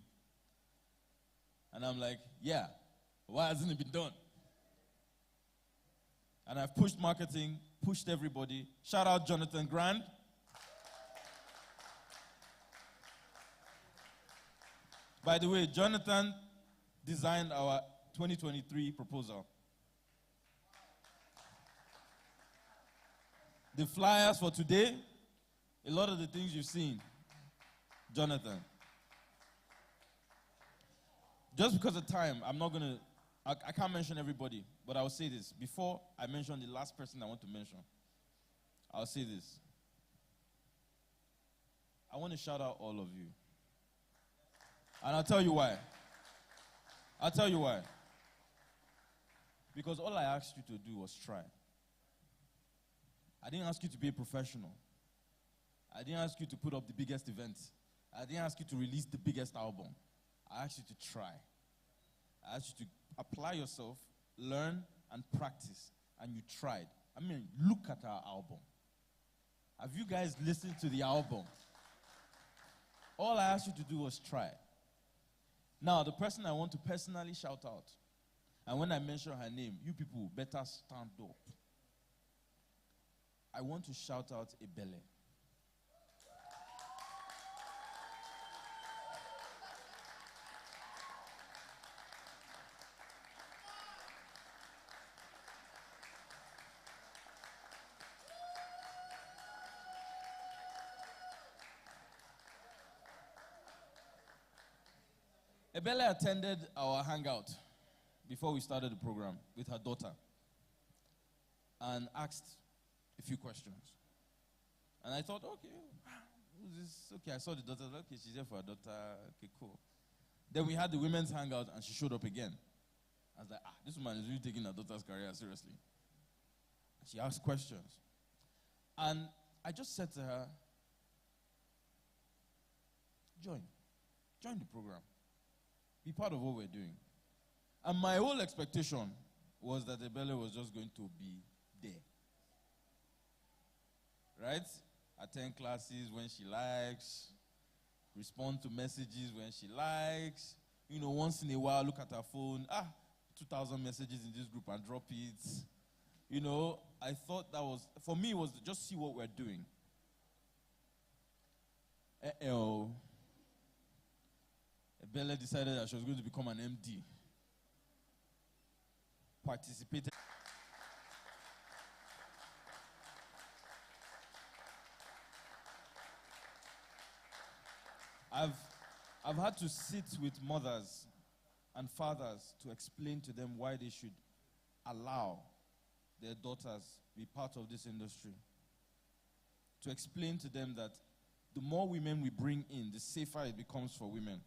And I'm like, yeah, why hasn't it been done? And I've pushed marketing, pushed everybody. Shout out Jonathan Grand. By the way, Jonathan designed our 2023 proposal. The flyers for today, a lot of the things you've seen, Jonathan. Just because of time, I'm not going to, I can't mention everybody, but I'll say this. Before I mention the last person I want to mention, I'll say this. I want to shout out all of you. And I'll tell you why. I'll tell you why. Because all I asked you to do was try. I didn't ask you to be a professional. I didn't ask you to put up the biggest event. I didn't ask you to release the biggest album. I asked you to try. I asked you to apply yourself, learn, and practice. And you tried. I mean, look at our album. Have you guys listened to the album? All I asked you to do was try. Now, the person I want to personally shout out, and when I mention her name, you people better stand up. I want to shout out Ebele. Ebele attended our hangout before we started the program with her daughter and asked a few questions. And I thought, okay, who's this? Okay, I saw the daughter. Okay, she's there for her daughter. Okay, cool. Then we had the women's hangout, and she showed up again. I was like, this woman is really taking her daughter's career seriously. She asked questions. And I just said to her, join the program. Be part of what we're doing. And my whole expectation was that Ebele was just going to be there. Right? Attend classes when she likes, respond to messages when she likes, once in a while look at her phone, 2,000 messages in this group and drop it. I thought that was, for me, was to just see what we're doing. Ebele decided that she was going to become an MD. Participated. I've had to sit with mothers and fathers to explain to them why they should allow their daughters be part of this industry. To explain to them that the more women we bring in, the safer it becomes for women.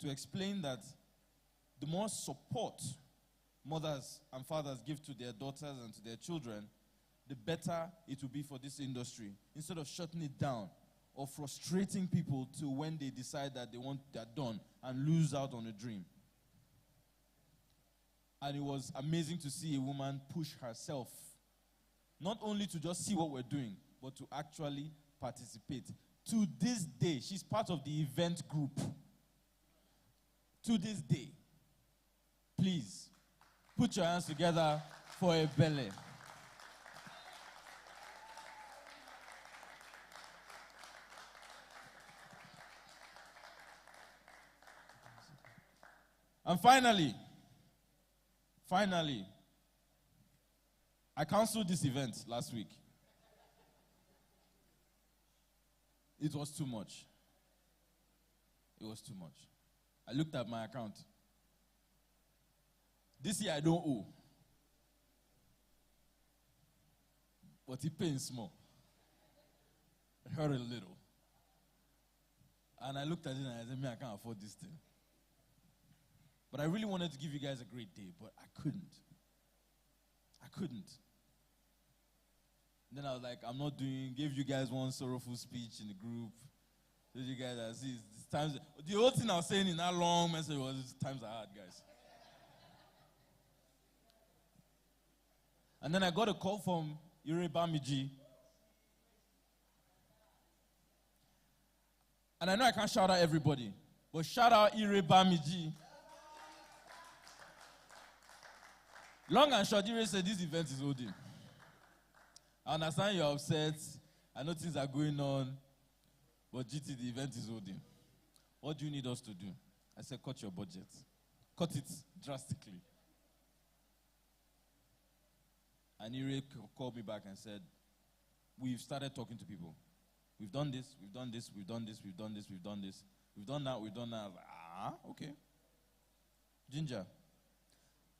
To explain that the more support mothers and fathers give to their daughters and to their children, the better it will be for this industry. Instead of shutting it down or frustrating people to when they decide that they're done and lose out on a dream. And it was amazing to see a woman push herself, not only to just see what we're doing, but to actually participate. To this day, she's part of the event group. To this day, please, put your hands together for Ebele. And finally, I canceled this event last week. It was too much. It was too much. I looked at my account. This year I don't owe. But it pains small. It hurt a little. And I looked at it and I said, I can't afford this thing. But I really wanted to give you guys a great day, but I couldn't. Then I was like, gave you guys one sorrowful speech in the group. So you guys see, times, the whole thing I was saying in that long message was, times are hard, guys. And then I got a call from Ire Bamiji. And I know I can't shout out everybody, but shout out Ire Bamiji. Long and short, Ire said this event is holding. I understand you're upset. I know things are going on. But GT, the event is holding. What do you need us to do? I said, cut your budget. Cut it drastically. And Ire called me back and said, we've started talking to people. We've done this, we've done this, we've done this, we've done this, we've done this. We've done that, we've done that. I was like, okay. Ginger.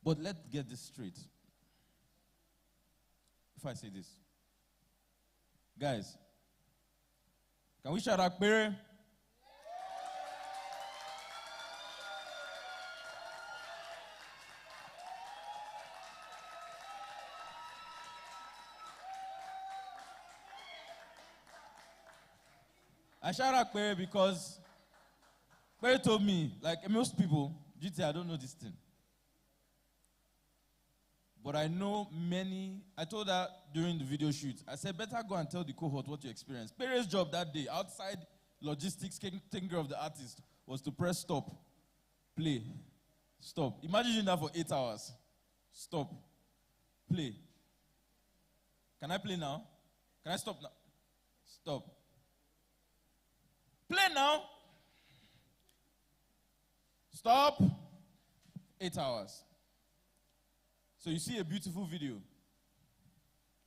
But let's get this straight. If I say this. Guys, can we shout out Akbere? I shout out Akbere because Akbere told me, like most people, GT, I don't know this thing. But I know many. I told her during the video shoot, I said, better go and tell the cohort what you experienced. Pere's job that day, outside logistics, taking care of the artist, was to press stop, play, stop. Imagine doing that for 8 hours. Stop, play. Can I play now? Can I stop now? Stop. Play now. Stop. 8 hours. So you see a beautiful video.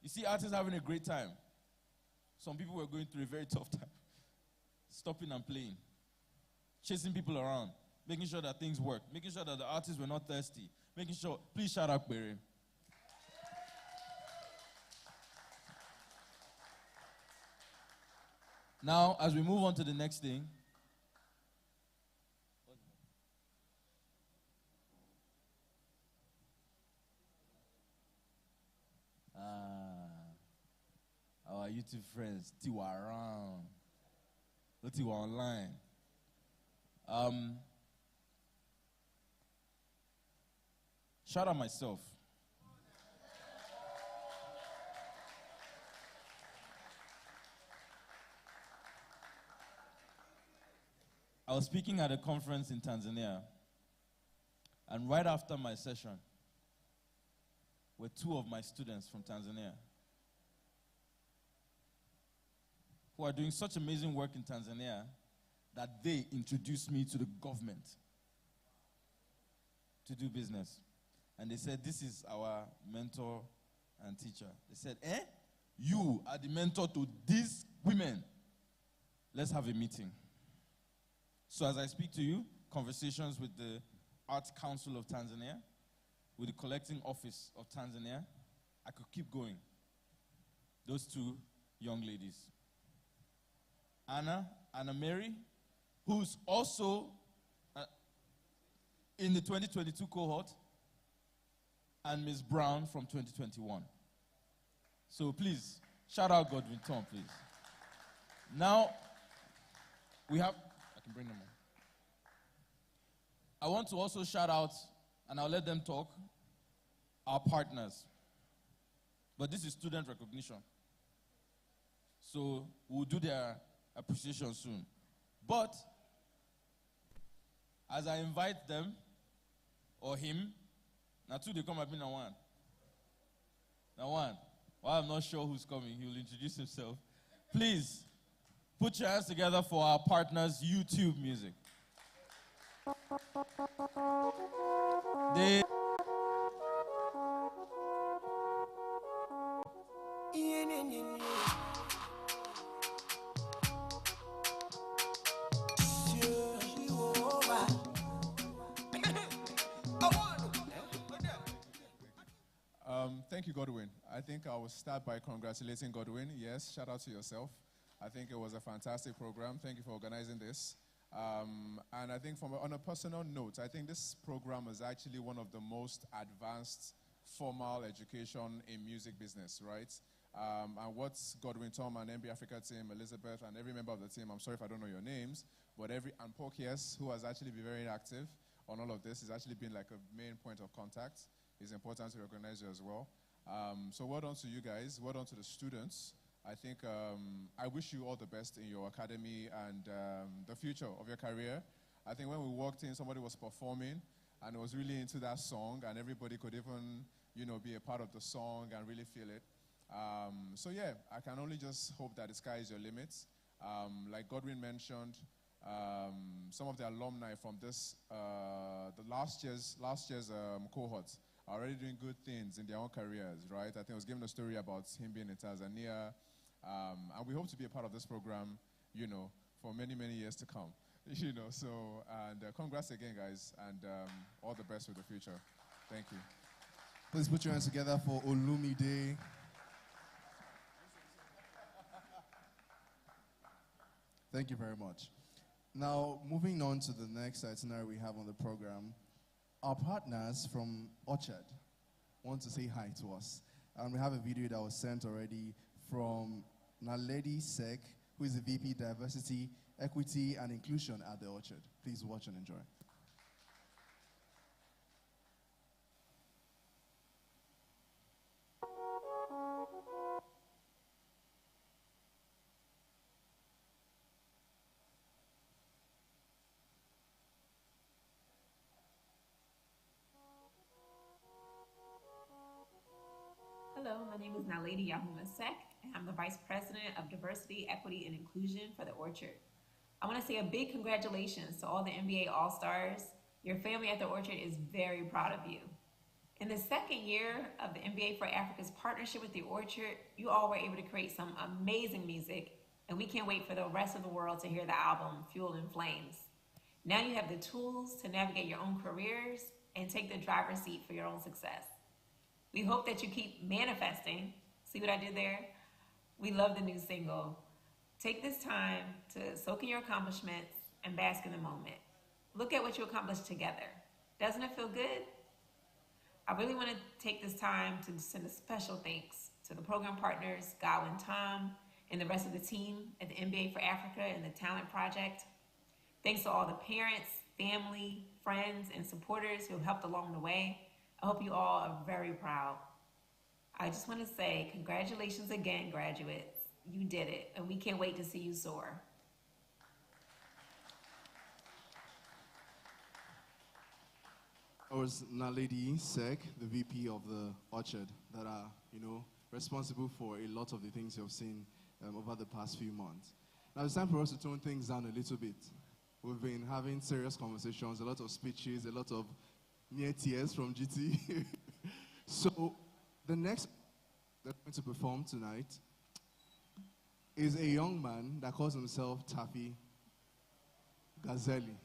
You see artists having a great time. Some people were going through a very tough time. Stopping and playing. Chasing people around. Making sure that things work. Making sure that the artists were not thirsty. Making sure, please shout out Barry. Now, as we move on to the next thing, our YouTube friends, Tiwa around, Tiwa online. Shout out myself. I was speaking at a conference in Tanzania, and right after my session were two of my students from Tanzania who are doing such amazing work in Tanzania that they introduced me to the government to do business. And they said, this is our mentor and teacher. They said, you are the mentor to these women. Let's have a meeting. So as I speak to you, conversations with the Arts Council of Tanzania, with the Collecting Office of Tanzania, I could keep going. Those two young ladies. Anna Mary, who's also in the 2022 cohort, and Ms. Brown from 2021. So please, shout out Godwin Tom, please. Now, we have, I can bring them on. I want to also shout out, and I'll let them talk, our partners. But this is student recognition. So we'll do their appreciation soon. But as I invite them, or him, now two they come at me now one. Now one. While I'm not sure who's coming, he will introduce himself. Please, put your hands together for our partners, YouTube Music. They Thank you, Godwin. I think I will start by congratulating Godwin. Yes, shout out to yourself. I think it was a fantastic program. Thank you for organizing this. And I think on a personal note, I think this program is actually one of the most advanced formal education in music business, right? And what Godwin Tom and MB Africa team, Elizabeth, and every member of the team, I'm sorry if I don't know your names, but and Porkies, who has actually been very active on all of this, has actually been like a main point of contact. It's important to recognize you as well. So well done to you guys, well done to the students. I think I wish you all the best in your academy and the future of your career. I think when we walked in, somebody was performing and was really into that song, and everybody could even, be a part of the song and really feel it. So yeah, I can only just hope that the sky is your limit. Like Godwin mentioned, some of the alumni from this, the last year's cohort are already doing good things in their own careers, right? I think I was given a story about him being in Tanzania, and we hope to be a part of this program, for many, many years to come. And congrats again, guys, and all the best for the future. Thank you. Please put your hands together for Olumide. Thank you very much. Now, moving on to the next itinerary we have on the program, our partners from Orchard want to say hi to us. And we have a video that was sent already from Naledi Sek, who is the VP Diversity, Equity, and Inclusion at the Orchard. Please watch and enjoy. Hello, my name is Naledi Yahuma Sek, and I'm the Vice President of Diversity, Equity, and Inclusion for the Orchard. I want to say a big congratulations to all the NBA All-Stars. Your family at the Orchard is very proud of you. In the second year of the NBA for Africa's partnership with the Orchard, you all were able to create some amazing music, and we can't wait for the rest of the world to hear the album, Fuel and Flames. Now you have the tools to navigate your own careers and take the driver's seat for your own success. We hope that you keep manifesting. See what I did there? We love the new single. Take this time to soak in your accomplishments and bask in the moment. Look at what you accomplished together. Doesn't it feel good? I really want to take this time to send a special thanks to the program partners, Godwin Tom, and the rest of the team at the MBA for Africa and the Talent Project. Thanks to all the parents, family, friends, and supporters who have helped along the way. I hope you all are very proud. I just want to say congratulations again, graduates. You did it, and we can't wait to see you soar. I was Naledi Sek, the VP of the Orchard, that are, responsible for a lot of the things you've seen over the past few months. Now it's time for us to tone things down a little bit. We've been having serious conversations, a lot of speeches, a lot of near tears from GT. So the next that's going to perform tonight is a young man that calls himself Taffy Gazeli.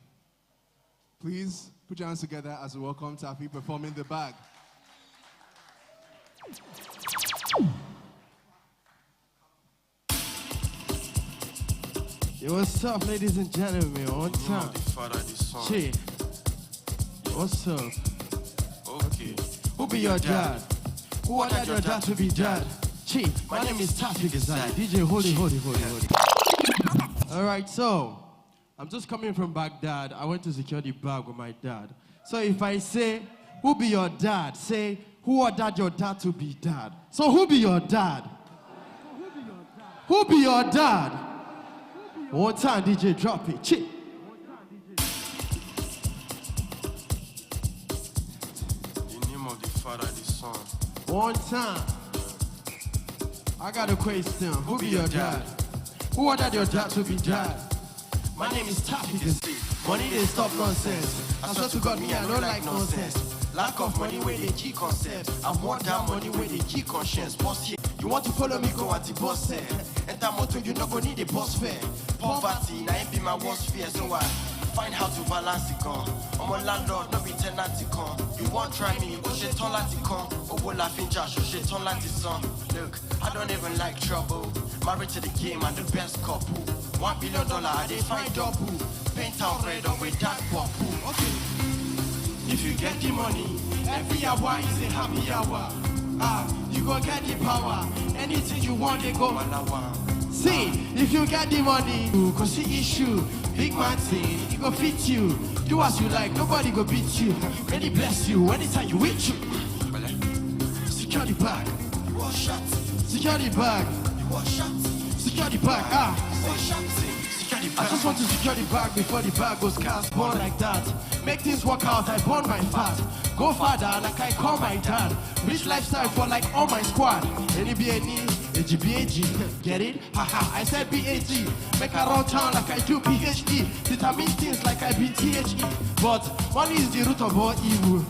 Please put your hands together as we welcome Taffy performing the bag. Yo, what's up, ladies and gentlemen? On time. Che. What's up? Okay. Who be your dad? Who ordered your dad to be dad? Che, my name is Taffy Gazali. DJ, holy. Alright, so, I'm just coming from Baghdad. I went to secure the bag with my dad. So if I say, who be your dad? Say, who ordered your dad to be dad? So who be your dad? Who be your dad? One time, DJ, drop it. Chick. In the name of the Father, the Son. One time. I got a question. Who be your dad? Who ordered your dad to be dad? My name is Taffy. Money didn't stop nonsense. I swear to God, me, I don't like nonsense. Lack of money where they key concept. I want that money where they key conscience. Boss here. You want to follow me, go at the boss there. Enter motor, you not gonna need a boss fare. Poverty, now it be my worst fear. So I find how to balance it con. I'm a landlord, not be tenant con. You won't try me, oh shit, turn like con. Oh, well, I think Josh, oh shit, turn like son. Look, I don't even like trouble. Married to the game, I'm the best couple. $1 billion, I dey find double. Paint out red or with dark purple. Okay. If you get the money, every hour is a happy hour. You go get the power. Anything you want, they go. See, if you get the money, cause the issue, big man thing, it go fit you. Do as you like, nobody go beat you. Many bless you, anytime you with you. Secure the bag. Secure the bag. Secure the bag. I just want to secure the bag before the bag goes cast. Born like that. Make things work out, I burn my fat. Go farther like I call my dad. Rich lifestyle for like all my squad. NBNE, AGBAG, get it? Haha, I said BAG. Make a run town like I do PhD. Determine things like I be THE. But money is the root of all evil.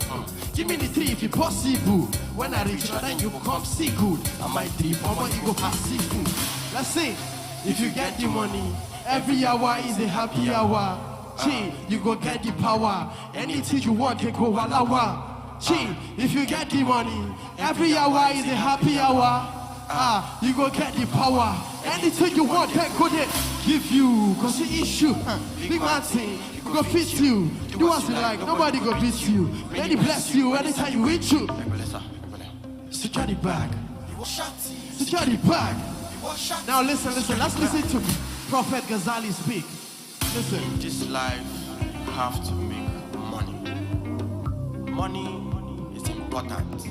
Give me the 3 if it's possible. When I reach now, then you come see good. I might drip, or you go past seafood. Let's see, if you get the money, every hour is a happy hour. Chi, you go get the power. Anything you want, you go walawa. Chi, if you get the money, every hour is a happy hour. You go get the power. Anything you want, they go there. Give you, cause the issue. Big man thing, go fit you. Do what you like, nobody go beat you. Many bless you anytime you with you. Secure the bag. Secure the bag. Now listen, let's listen to Prophet Ghazali speak. Listen. In this life, you have to make money. Money is important.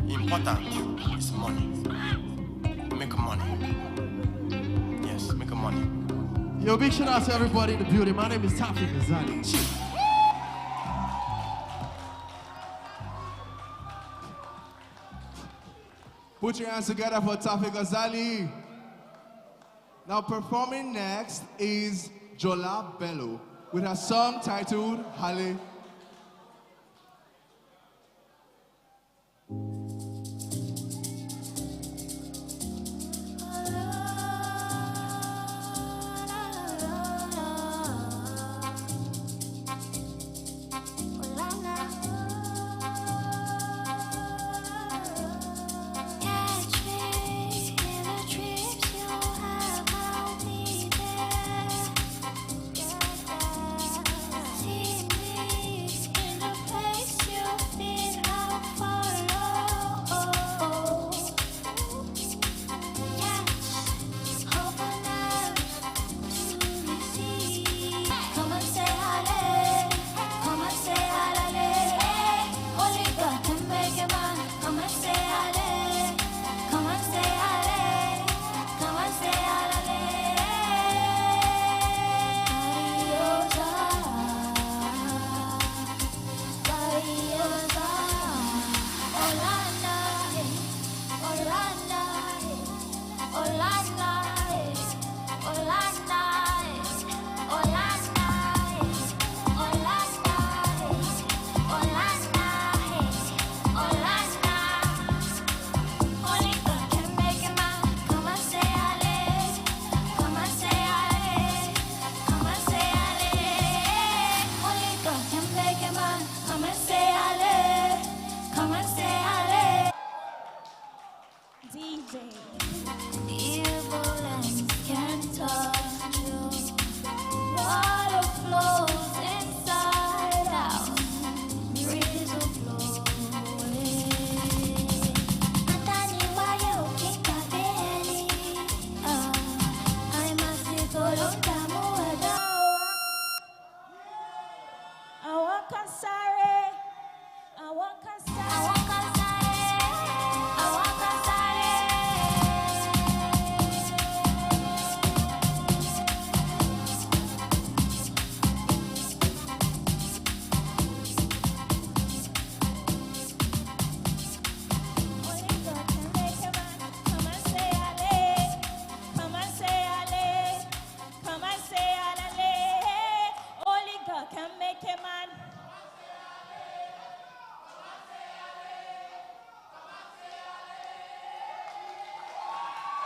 Important is money. Make money. Yes, make money. Yo, big shout out to everybody in the building. My name is Taffy Gazali. Put your hands together for Taffy Gazali. Now performing next is Jola Bello with her song titled Halle. Catch me, skinner trips, you'll have about me.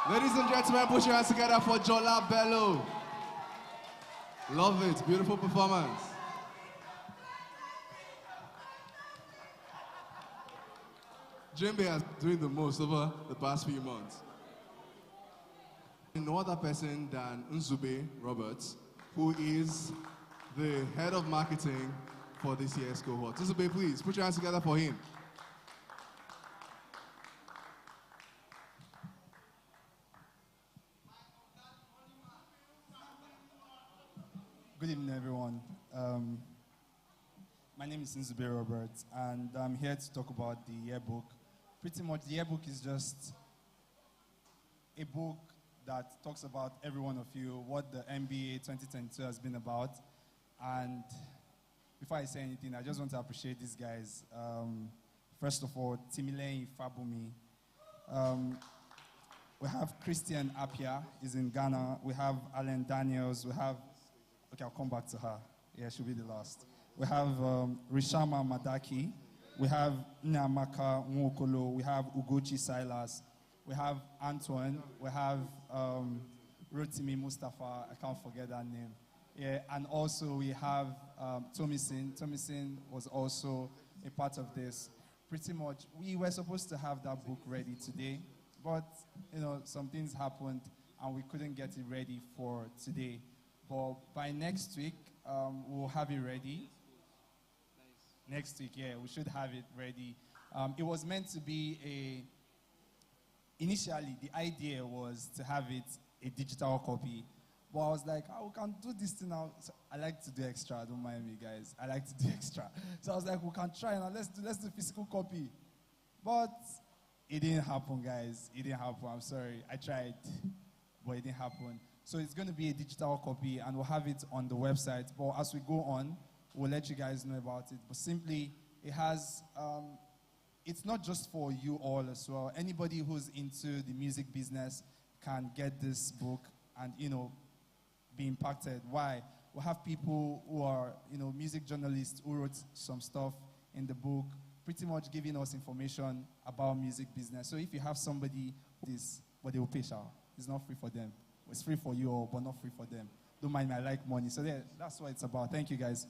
Ladies and gentlemen, put your hands together for Jola Bello. Love it. Beautiful performance. Jimbe has been doing the most over the past few months. No other person than Nzube Roberts, who is the head of marketing for this year's cohort. Nzube, please, put your hands together for him. Good evening, everyone. My name is Nzube Roberts, and I'm here to talk about the yearbook. Pretty much, the yearbook is just a book that talks about every one of you, what the MBA 2022 has been about. And before I say anything, I just want to appreciate these guys. First of all, Timileyin Fabumi. We have Christian Apia, is in Ghana. We have Alan Daniels. We have, okay, I'll come back to her. Yeah, she'll be the last. We have Rishama Madaki. We have Nyamaka Nwokolo. We have Ugochi Silas. We have Antoine. We have Rotimi Mustafa. I can't forget that name. Yeah, and also we have Tomisin. Tomisin was also a part of this. Pretty much, we were supposed to have that book ready today, but some things happened and we couldn't get it ready for today. But by next week, we'll have it ready. Next week, yeah, we should have it ready. It was meant to be initially, the idea was to have it a digital copy. But I was like, we can do this thing now. So I like to do extra, don't mind me, guys. I like to do extra. So I was like, we can try now, let's do physical copy. But it didn't happen, guys. It didn't happen, I'm sorry. I tried, but it didn't happen. So it's going to be a digital copy, and we'll have it on the website. But as we go on, we'll let you guys know about it. But simply, it has, it's not just for you all as well. Anybody who's into the music business can get this book and, be impacted. Why? We'll have people who are, music journalists who wrote some stuff in the book, pretty much giving us information about music business. So if you have somebody who is, but they will pay shower. It's not free for them. It's free for you all, but not free for them. Don't mind me, I like money. So that's what it's about. Thank you, guys.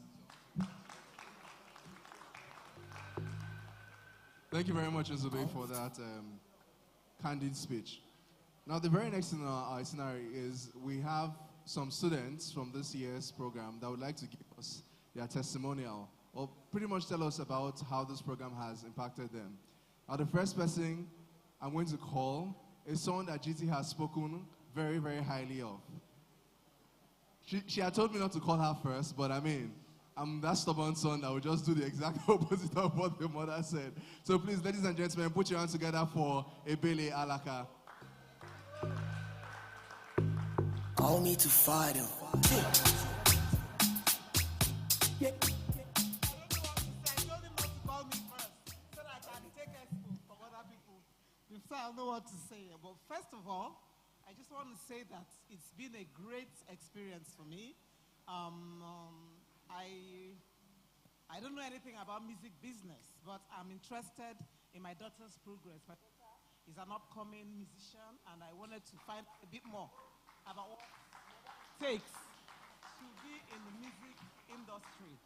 Thank you very much, Nzube, for that candid speech. Now, the very next thing in our itinerary is we have some students from this year's program that would like to give us their testimonial, or pretty much tell us about how this program has impacted them. Now, the first person I'm going to call is someone that GT has spoken very, very highly of. She had told me not to call her first, but I mean, I'm that stubborn son that will just do the exact opposite of what the mother said. So please, ladies and gentlemen, put your hands together for Ebele Alaka. All me to fight him. I don't know what to say, but first of all, I just want to say that it's been a great experience for me. I don't know anything about music business, but I'm interested in my daughter's progress. My daughter is an upcoming musician, and I wanted to find a bit more about what it takes to be in the music industry.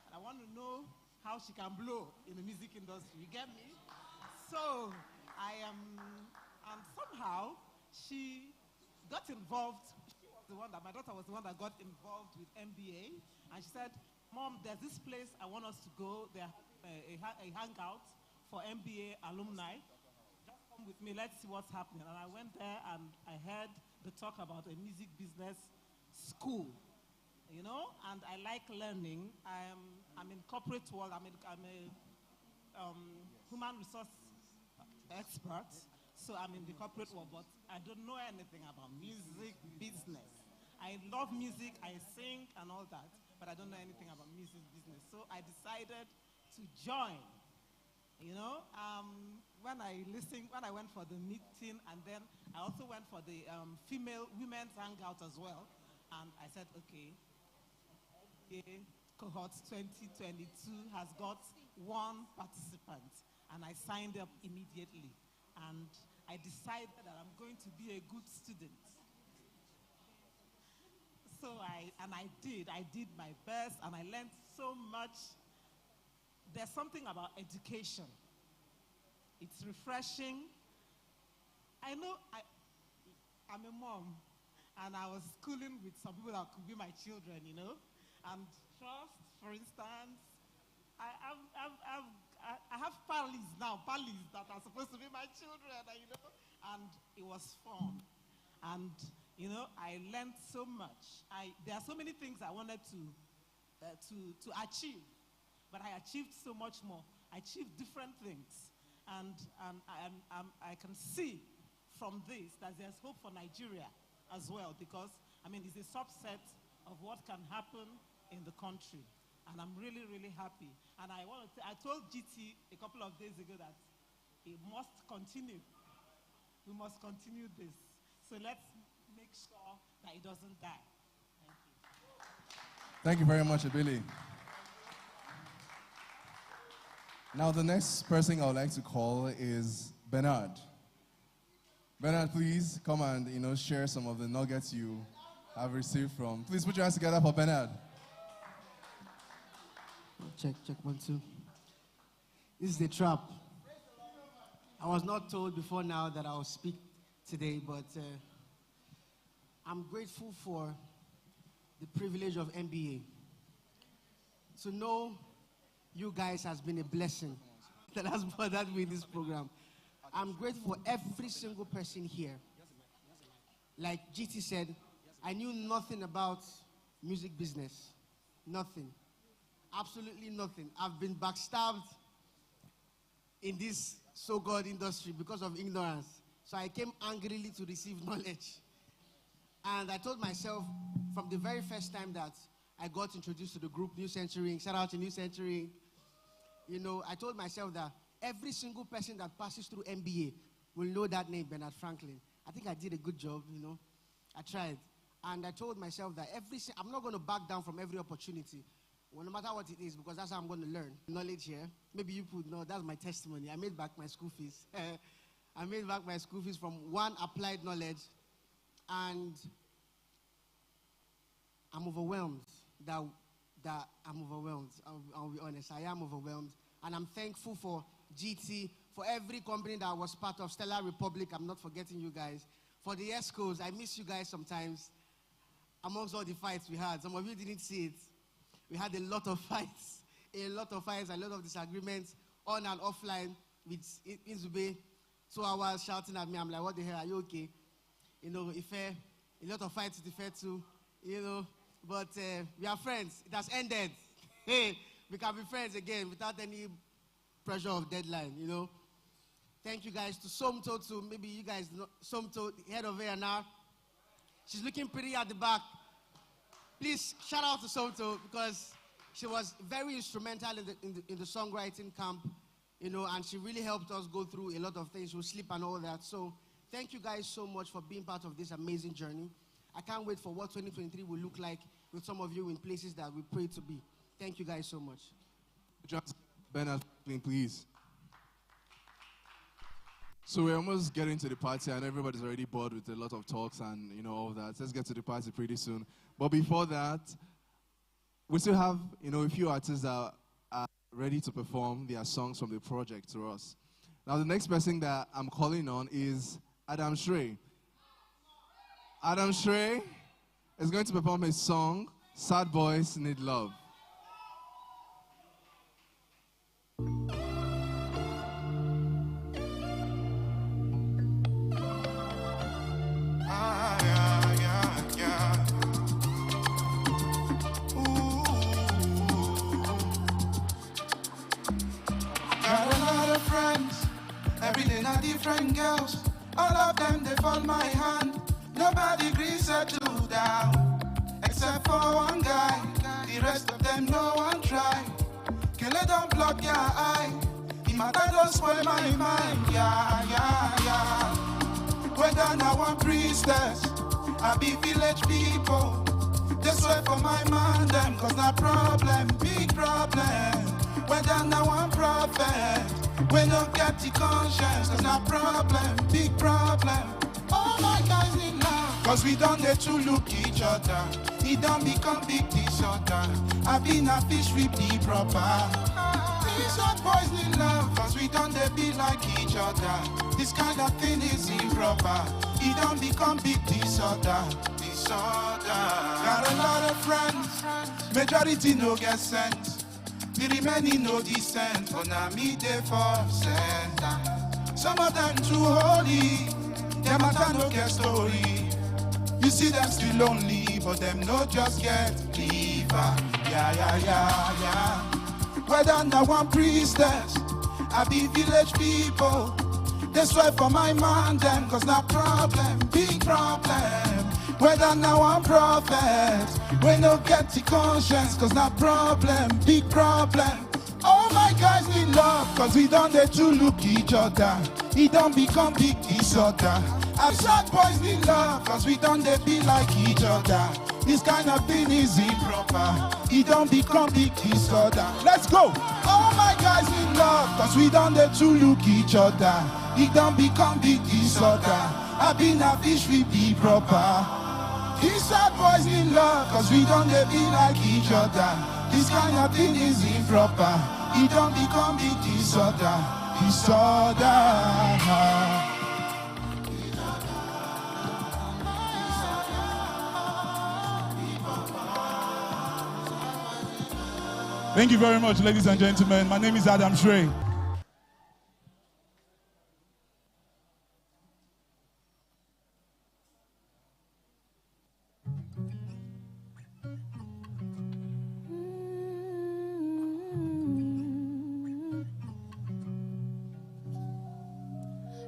And I want to know how she can blow in the music industry. You get me? So and somehow she got involved. She was the one that, my daughter was the one that got involved with MBA. And she said, Mom, there's this place I want us to go. They're a hangout for MBA alumni. Just come with me, let's see what's happening. And I went there and I heard the talk about a music business school, and I like learning. I'm in corporate world. I'm a human resource expert, so I'm in the corporate world, but I don't know anything about music business. I love music, I sing and all that, but I don't know anything about music business. So I decided to join. When I went for the meeting, and then I also went for the women's hangout as well, and I said, okay, cohort 2022 has got one participant, and I signed up immediately. And I decided that I'm going to be a good student. So I did my best, and I learned so much. There's something about education. It's refreshing. I know I'm a mom, and I was schooling with some people that could be my children, you know. And trust, for instance, I have pals now, pals that are supposed to be my children, you know, and it was fun. And, you know, I learned so much. There are so many things I wanted to achieve, but I achieved so much more. I achieved different things. And I can see from this that there's hope for Nigeria as well, because, I mean, it's a subset of what can happen in the country. And I'm really, really happy. And I told GT a couple of days ago that it must continue. We must continue this. So let's make sure that it doesn't die. Thank you. Thank you very much, Abili. Now, the next person I would like to call is Bernard. Bernard, please come and, you know, share some of the nuggets you have received from. Please put your hands together for Bernard. Check, 1, 2. This is the trap. I was not told before now that I will speak today, but I'm grateful for the privilege of MBA. To know you guys has been a blessing that has bothered me in this program. I'm grateful for every single person here. Like GT said, I knew nothing about music business. Nothing. Absolutely nothing. I've been backstabbed in this so-called industry because of ignorance. So I came angrily to receive knowledge. And I told myself from the very first time that I got introduced to the group New Century, shout out to New Century, you know, I told myself that every single person that passes through MBA will know that name, Bernard Franklin. I think I did a good job, you know. I tried. And I told myself that I'm not going to back down from every opportunity. Well, no matter what it is, because that's how I'm going to learn. Knowledge here. Maybe you could know, that's my testimony. I made back my school fees. I made back my school fees from one applied knowledge. And I'm overwhelmed that I'm overwhelmed. I'll be honest. I am overwhelmed. And I'm thankful for GT, for every company that I was part of. Stellar Republic, I'm not forgetting you guys. For the ESCOs, I miss you guys sometimes. Amongst all the fights we had. Some of you didn't see it. We had a lot of fights, a lot of disagreements, on and offline, with Inzube, 2 hours shouting at me. I'm like, what the hell, are you okay? You know, a lot of fights with Ife too, you know, but we are friends. It has ended. Hey, we can be friends again without any pressure of deadline, you know. Thank you guys to Somto too. Maybe you guys know Somto, head of A&R. She's looking pretty at the back. Please shout out to Somto because she was very instrumental in the songwriting camp, you know, and she really helped us go through a lot of things with sleep and all that. So thank you guys so much for being part of this amazing journey. I can't wait for what 2023 will look like with some of you in places that we pray to be. Thank you guys so much. Just Bernard, please. So we're almost getting to the party, and everybody's already bored with a lot of talks and, you know, all that. Let's get to the party pretty soon. But before that, we still have, you know, a few artists that are ready to perform their songs from the project to us. Now, the next person that I'm calling on is Adam Shrey. Adam Shrey is going to perform his song, Sad Boys Need Love. Every day not different girls, all of them they fall my hand. Nobody agrees settle down, except for one guy. The rest of them no one try. Kele don't block your eye, the matter don't spoil my mind. Yeah. Whether now one priestess, I be village people. They swear for my man them, cause not problem, big problem. Whether now one prophet, We don't get the conscience, cause no problem, big problem. All my guys need love, cause we don't get to look each other. It don't become big disorder. I've been a fish with the proper. These hot boys need love, cause we don't they be like each other. This kind of thing is improper. It don't become big disorder. Got a lot of friends, majority no get sense. The remaining no decent, but now me they for center. Some of them too holy, their matter no get story. You see them still lonely, but them no just get liver. Yeah. Whether now one priestess, I be village people. They swear for my man them, cause no problem, big problem. Whether now I'm prophet, we no get the conscience, cause no problem, big problem. All my guys need love, cause we don't dare to look each other. It don't become big disorder. Our short boys need love, cause we don't dare be like each other. This kind of thing is improper. It don't become big disorder. Let's go! All my guys need love, cause we don't dare to look each other. It don't become big disorder. I've been a fish with the proper. These sad boys need love, cause we don't dare be like each other. This kind of thing is improper. It don't become big disorder. Thank you very much, ladies and gentlemen. My name is Adam Shrey.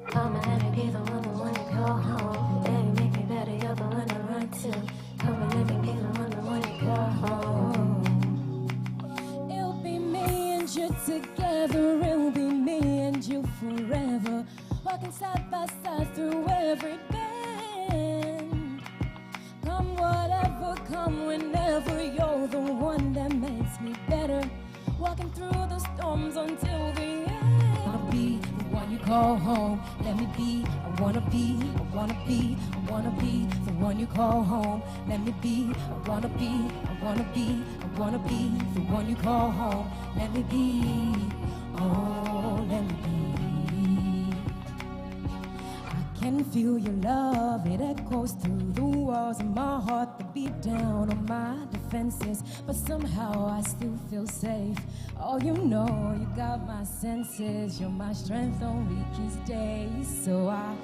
Come and let me be the one you call home. Yeah, you make me better, you're the one I run to. Come and let me be the one you call home. It'll be me and you together, it'll be me and you forever. Walking side by side through every bend. Come whatever, come whenever, you're the one that makes me better. Walking through the storms until the end. I'll be the one you call home. Let me be, I wanna be, I wanna be, I wanna be the one you call home. Let me be, I wanna be, I wanna be, I wanna be the one you call home. Let me be, oh, let me be. I can feel your love, it echoes through the walls of my heart. The beat down on my defenses, but somehow I still feel safe. Oh, you know, you got my senses. You're my strength on weakest days. So I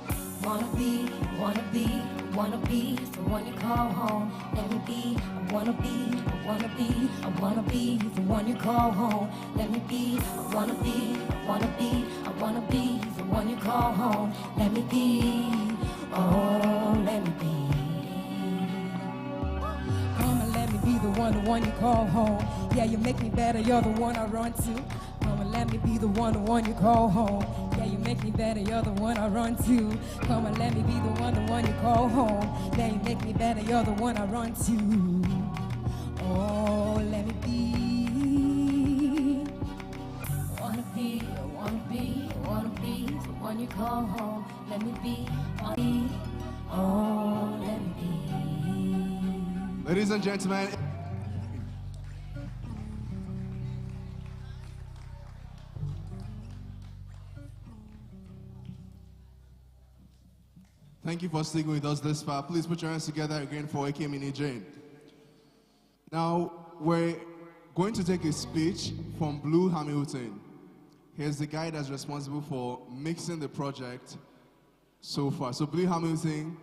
wanna be, wanna be, wanna be the one you call home. Let me be, I wanna be, I wanna be, I wanna be the one you call home. Let me be, I wanna be, I wanna be, I wanna be the one you call home. Let me be, oh, let me be. Come and let me be the one you call home. Yeah, you make me better, you're the one I run to. Come and let me be the one you call home. Yeah, you make me better, you're the one I run to. Come and let me be the one you call home. Yeah, you make me better, you're the one I run to. Oh, let me be. I wanna be, I wanna be, I wanna be the one you call home. Let me be, oh, let me be. Ladies and gentlemen, thank you for sticking with us this far. Please put your hands together again for AK Mini Jane. Now, we're going to take a speech from Blue Hamilton. He's the guy that's responsible for mixing the project so far. So Blue Hamilton,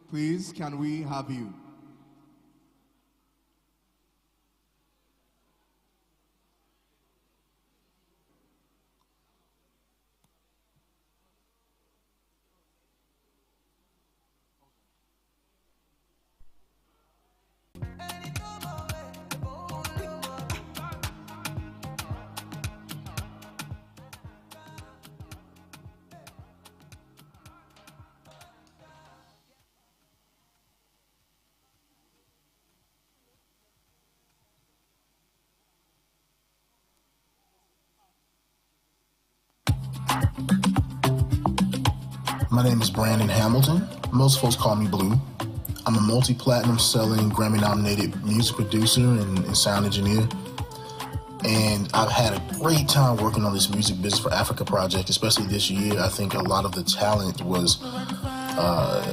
please, can we have you? My name is Brandon Hamilton. Most folks call me Blue. I'm a multi-platinum selling, Grammy-nominated music producer and sound engineer. And I've had a great time working on this music business for Africa project, especially this year. I think a lot of the talent was I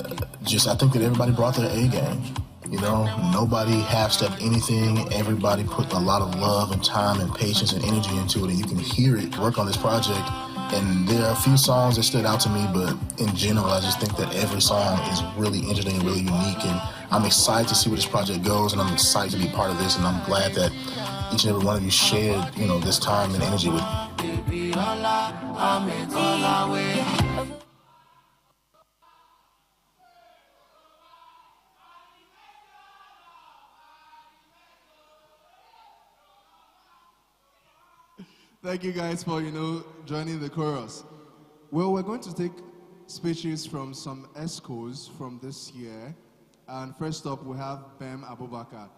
think that everybody brought their A game. You know, nobody half-stepped anything. Everybody put a lot of love and time and patience and energy into it, and you can hear it work on this project. And there are a few songs that stood out to me, but in general, I just think that every song is really interesting and really unique. And I'm excited to see where this project goes, and I'm excited to be part of this. And I'm glad that each and every one of you shared, this time and energy with me. Thank you guys for, joining the chorus. Well, we're going to take speeches from some ESCOs from this year. And first up, we have Bem Abubakar.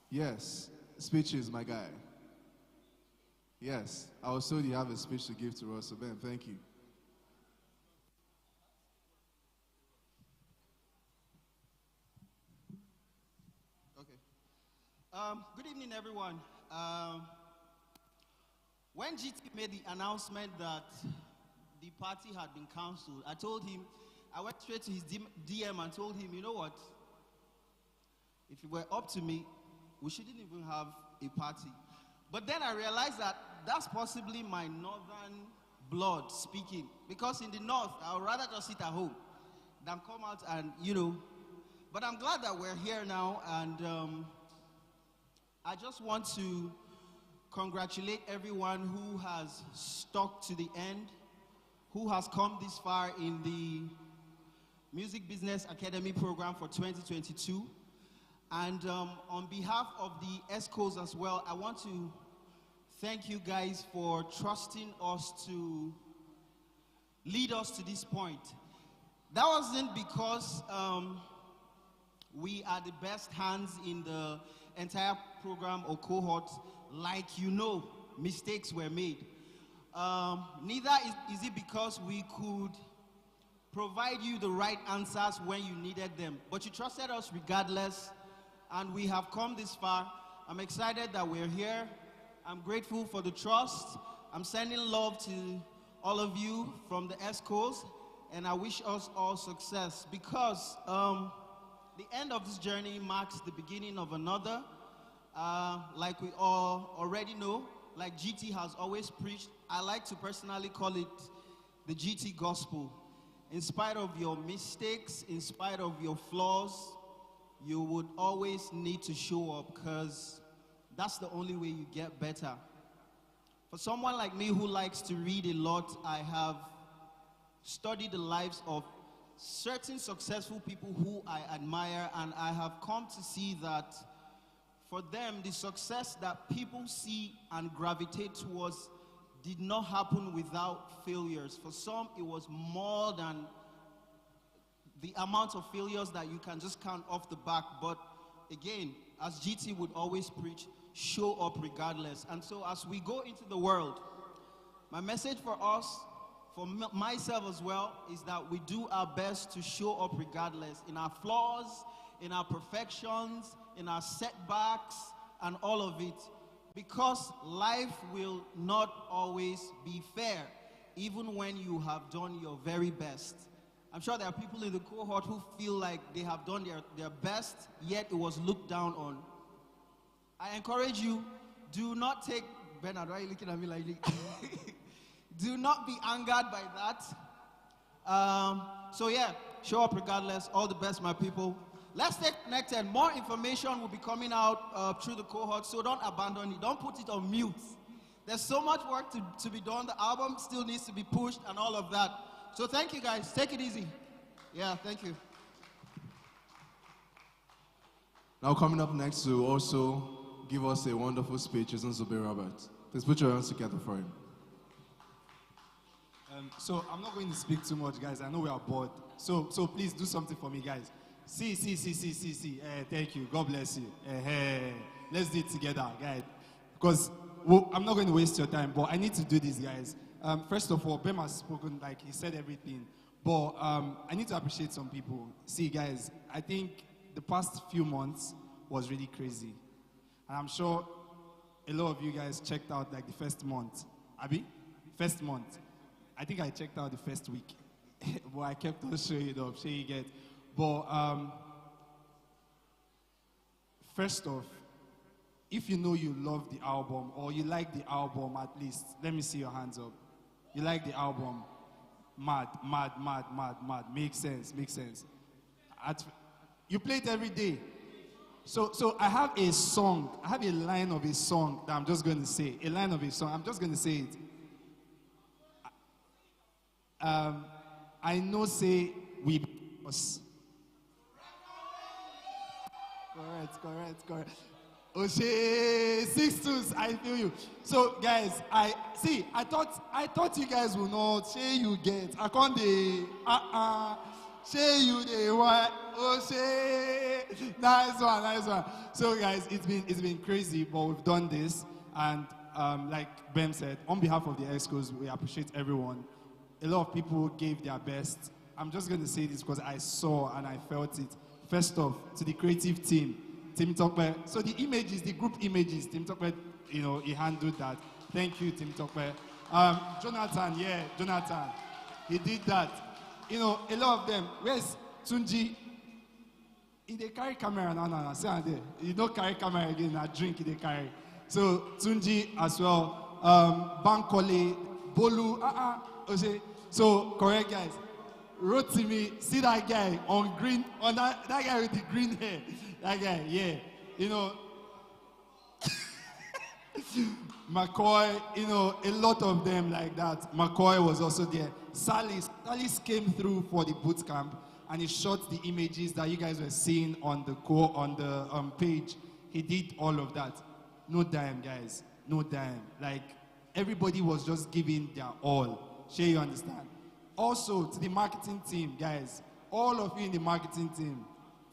Yes, speeches, my guy. Yes, I was told you have a speech to give to us, so Bem, thank you. Okay. Good evening, everyone. When GT made the announcement that the party had been cancelled, I went straight to his DM and told him, you know what? If it were up to me, we shouldn't even have a party. But then I realized that that's possibly my northern blood speaking. Because in the north, I would rather just sit at home than come out and, But I'm glad that we're here now, and I just want to congratulate everyone who has stuck to the end, who has come this far in the Music Business Academy program for 2022. And on behalf of the ESCOs as well, I want to thank you guys for trusting us to lead us to this point. That wasn't because we are the best hands in the entire program or cohort. Like mistakes were made. Neither is it because we could provide you the right answers when you needed them. But you trusted us regardless, and we have come this far. I'm excited that we're here. I'm grateful for the trust. I'm sending love to all of you from the ESCOs, and I wish us all success, because the end of this journey marks the beginning of another. Like we all already know, like GT has always preached, I like to personally call it the GT gospel. In spite of your mistakes, in spite of your flaws, you would always need to show up, because that's the only way you get better. For someone like me who likes to read a lot, I have studied the lives of certain successful people who I admire, and I have come to see that for them, the success that people see and gravitate towards did not happen without failures. For some, it was more than the amount of failures that you can just count off the back. But again, as GT would always preach, show up regardless. And so as we go into the world, my message for us, for myself as well, is that we do our best to show up regardless, in our flaws, in our perfections, in our setbacks, and all of it. Because life will not always be fair, even when you have done your very best. I'm sure there are people in the cohort who feel like they have done their best, yet it was looked down on. I encourage you, do not take, Bernard, why are you looking at me like this? Do not be angered by that. So yeah, show up regardless. All the best, my people. Let's stay connected. More information will be coming out through the cohort, so don't abandon it. Don't put it on mute. There's so much work to be done. The album still needs to be pushed and all of that. So thank you, guys. Take it easy. Yeah, thank you. Now coming up next to also give us a wonderful speech is Nzube Robert. Please put your hands together for him. So I'm not going to speak too much, guys. I know we are bored. So please do something for me, guys. See. Thank you. God bless you. Let's do it together, guys. Because I'm not going to waste your time, but I need to do this, guys. First of all, Bem has spoken, like he said everything. But I need to appreciate some people. See, guys, I think the past few months was really crazy. And I'm sure a lot of you guys checked out like the first month. Abi? First month. I think I checked out the first week. But I kept on showing it up, showing you get. But first off, if you know you love the album or you like the album at least, let me see your hands up. You like the album? Mad. Makes sense. You play it every day. So I have a song. I have a line of a song that I'm just going to say. A line of a song. I'm just going to say it. I know say we us. Correct. Oshe, 6-2s, I feel you. So guys, I thought you guys will know. Say you get. I can't say you they what? Oshe, nice one. So guys, it's been crazy, but we've done this, and like Ben said, on behalf of the EXCOs, we appreciate everyone. A lot of people gave their best. I'm just going to say this because I saw and I felt it. First off, to the creative team. Tim Tokwe. So the images, the group images, Tim Tokwe, he handled that. Thank you, Tim Tokwe. Jonathan, he did that. A lot of them. Where's Tunji? He they carry camera now. Say there. You don't carry camera again. I drink. They carry. So Tunji as well. Bankole, Bolu. So correct, guys. Wrote to me. See that guy on green, on that guy with the green hair. That guy, yeah. McCoy, a lot of them like that. McCoy was also there. Salis came through for the boot camp, and he shot the images that you guys were seeing on the page. He did all of that. No dime, guys. No dime. Like, everybody was just giving their all. Sure, you understand? Also, to the marketing team, guys. All of you in the marketing team,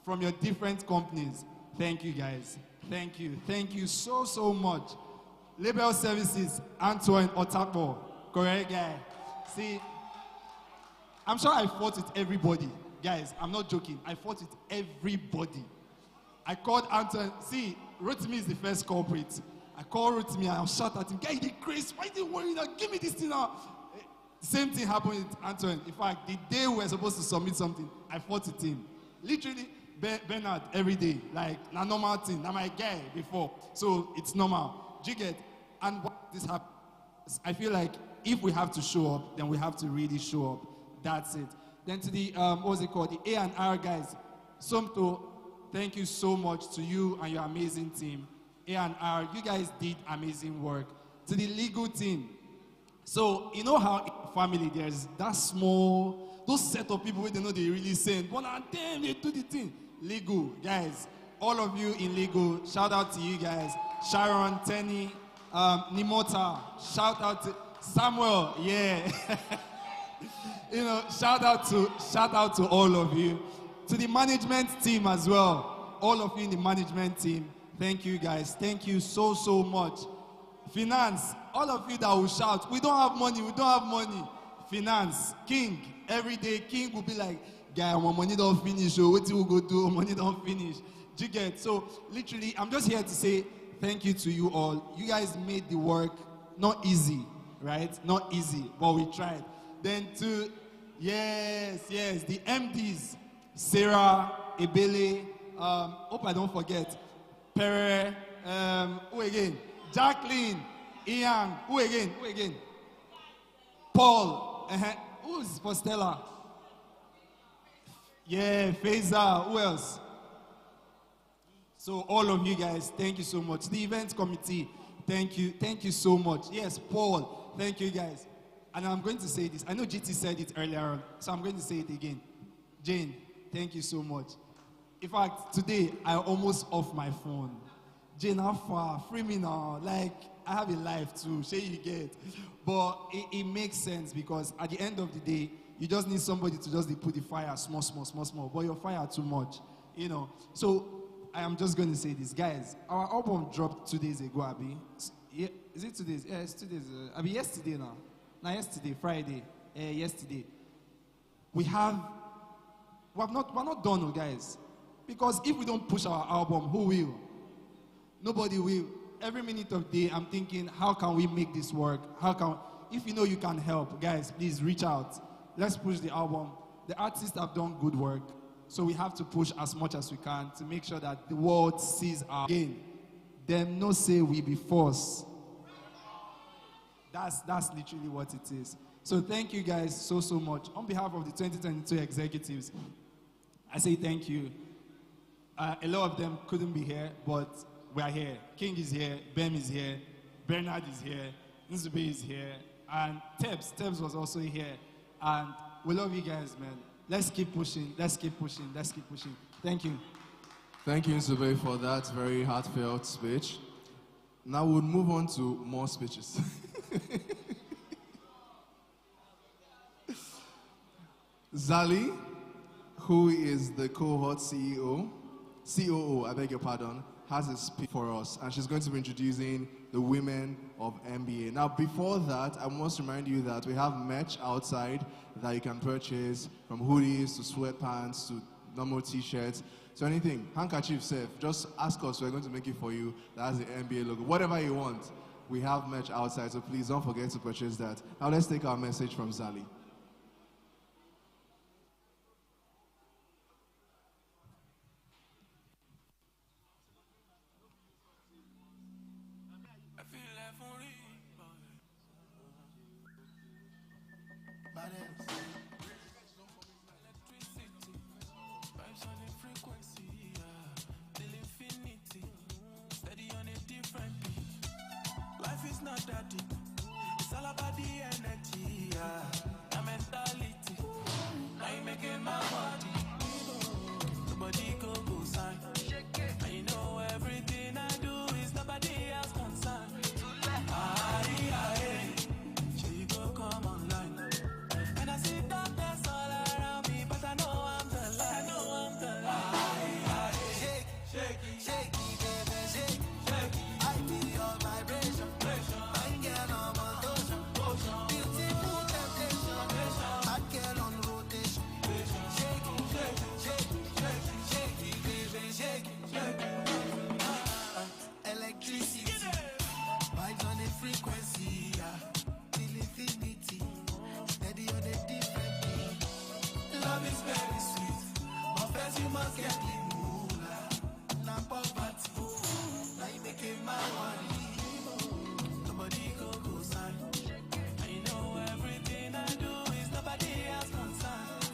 from your different companies, thank you, guys. Thank you. Thank you so much. Label Services, Antoine Otapo. Correct, guy. See, I'm sure I fought with everybody. Guys, I'm not joking. I fought with everybody. I called Antoine. See, Rotimi is the first culprit. I called Rotimi and I shot at him. Guy, you crazy. Why do you worry now? Give me this thing now. Same thing happened with Antoine. In fact, the day we were supposed to submit something, I fought with him. Literally, Bernard every day. Like, na normal thing. Na my guy before. So it's normal. Do you get? And what this happens, I feel like if we have to show up, then we have to really show up. That's it. Then to the, what's it called? The A&R guys. Somto, thank you so much to you and your amazing team. A&R, you guys did amazing work. To the legal team. So, you know how in family there's that small, those set of people where they know they really send. But damn, they do the thing. Legal, guys. All of you in legal, shout out to you guys. Sharon, Tenny, Nimota, shout out to Samuel, yeah. Shout out to all of you. To the management team as well. All of you in the management team, thank you guys. Thank you so much. Finance, all of you that will shout, we don't have money. Finance, King, every day, King will be like, guy, my money don't finish, or what you go do, money don't finish. Do you get? So, literally, I'm just here to say thank you to you all. You guys made the work not easy, right? Not easy, but we tried. Then to, yes, the MDs, Sarah, Ebele, hope I don't forget, Pere, who again? Jacqueline, Ian, who again? Paul, who's for Stella? Yeah, Faiza, who else? So all of you guys, thank you so much. The event committee, thank you so much. Yes, Paul, thank you guys. And I'm going to say this. I know GT said it earlier on, so I'm going to say it again. Jane, thank you so much. In fact, today, I almost off my phone. Jane, how far? Free me now. Like, I have a life too. Sure you get. But it makes sense because at the end of the day, you just need somebody to just put the fire small. But your fire too much, So I am just going to say this, guys. Our album dropped 2 days ago, Abi. Yeah, is it 2 days? Yeah, it's 2 days. Abi, yesterday now. Not yesterday, Friday. Yesterday. we're not done, guys. Because if we don't push our album, who will? Nobody will. Every minute of the day, I'm thinking, how can we make this work? If you know you can help, guys, please reach out. Let's push the album. The artists have done good work, so we have to push as much as we can to make sure that the world sees our gain. Them no say we be force. That's literally what it is. So thank you guys so much. On behalf of the 2022 executives, I say thank you. A lot of them couldn't be here, but we are here. King is here, Bem is here, Bernard is here, Nzube is here, and Tebs was also here. And we love you guys, man. Let's keep pushing, let's keep pushing, let's keep pushing. Thank you. Thank you, Nzube, for that very heartfelt speech. Now we'll move on to more speeches. Zali, who is the cohort COO, I beg your pardon, has a speech for us, and she's going to be introducing the women of MBA. Now, before that, I must remind you that we have merch outside that you can purchase, from hoodies to sweatpants to normal t-shirts. So anything, handkerchief safe, just ask us, we're going to make it for you. That's the MBA logo. Whatever you want, we have merch outside, so please don't forget to purchase that. Now let's take our message from Zali. It's all about the energy, the mentality. I make it my body. The body go sign. I know everything I do is nobody else concerned. She go come online. And I see darkness all around me, but I know I'm the light. Shake it, baby, shake it. I feel your vibration. Electricity, vibes on the frequency, till infinity, steady on the different beat. Love is very sweet, but first you must get the moolah. Not poverty, now you make it my worry. Nobody go sign. I know everything I do is nobody else concerned.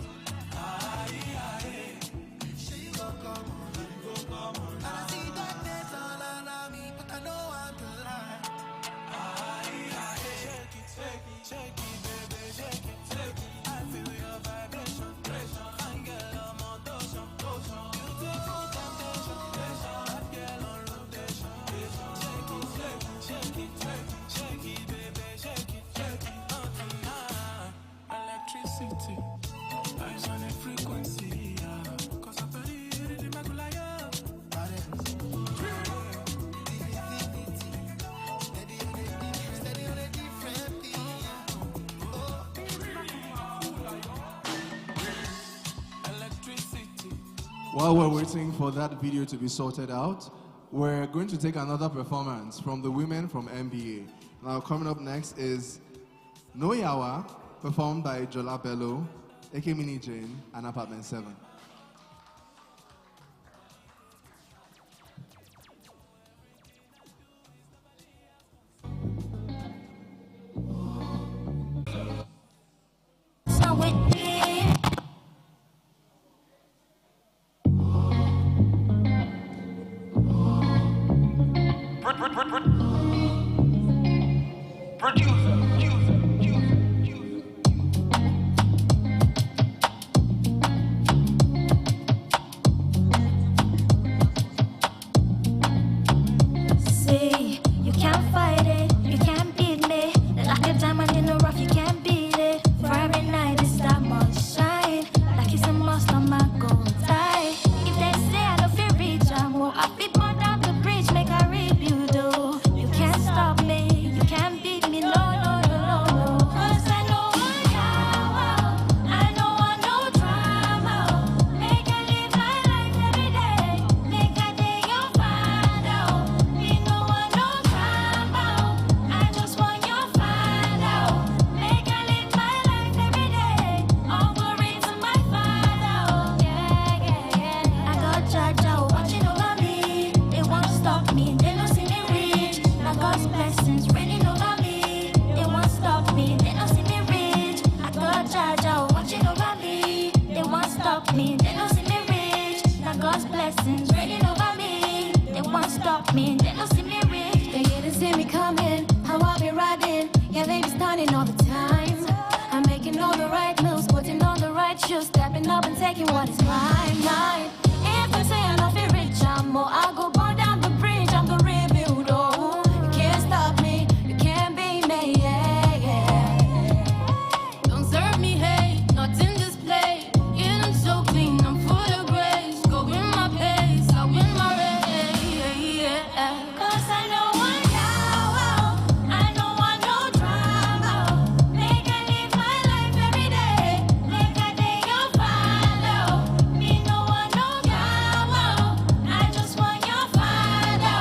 She go come on, and I see darkness all around me, but I know I'm the light. Shake it, baby, shake it. I feel your vibration. Fine girl, I'm on motion. Beautiful temptation. Hot girl on rotation. Shake it, baby, shake it. On tonight, electricity, vibes on the frequency, cause I'm very in the macula, steady on a different beat. Electricity. While we're waiting for that video to be sorted out, we're going to take another performance from the women from MBA. Now, coming up next is No Yawa, performed by Jola Bello, A.K. Mini Jane, and Apartment 7. See, you can't fight it, you can't beat me. Like a diamond in the rough, you can't beat it. For every night, it's that must shine. Like it's a must on my gold tie. If they say I don't feel rich, I won't. I be born down the bridge, make a rebuild. Oh, you can't stop me, you can't beat me. No. 'Cause I know I know me, they don't see me rich. They didn't see me coming, how I be riding. Yeah, they be stunning all the time. I'm making all the right moves, putting on the right shoes, stepping up and taking what is mine. If they say I'm not feel rich, I'm more. I go burn down the bridge, I'm the rebuild. Oh, you can't stop me, you can't be me. Don't serve me hate, not in this play. Yeah, I'm so clean, I'm full of grace. Go in my pace, I win my race. Cause I know I know, I don't want no drama. Make I live my life every day, like a day you follow. Me no want no drama, I just want your follow.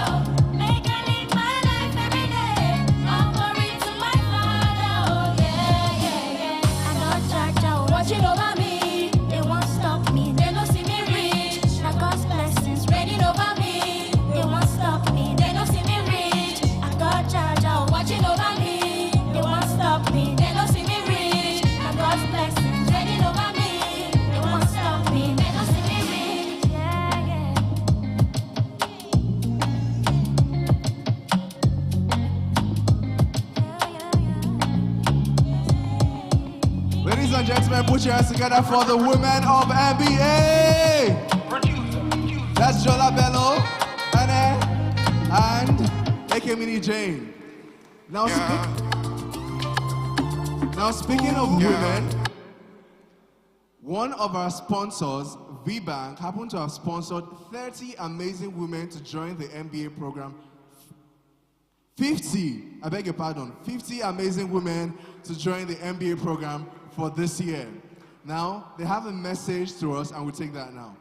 Make I live my life every day, all glory to my father. Yeah. I got Jaja watching over me, they won't stop me, they don't see me reach. I got blessings raining over me, they won't stop me, they don't see me reach. I got Jaja watching over me, they won't stop me, they don't see me reach. I got blessings raining over me, they won't stop me, they don't see me reach. Yeah. Ladies and gentlemen, put your hands together for the women of NBA. That's Jola Bello, Anne, and AK Mini Jane. Now, speaking of women, one of our sponsors, VBank, happened to have sponsored 30 amazing women to join the MBA program. 50 amazing women to join the MBA program for this year. Now, they have a message to us, and we'll take that now.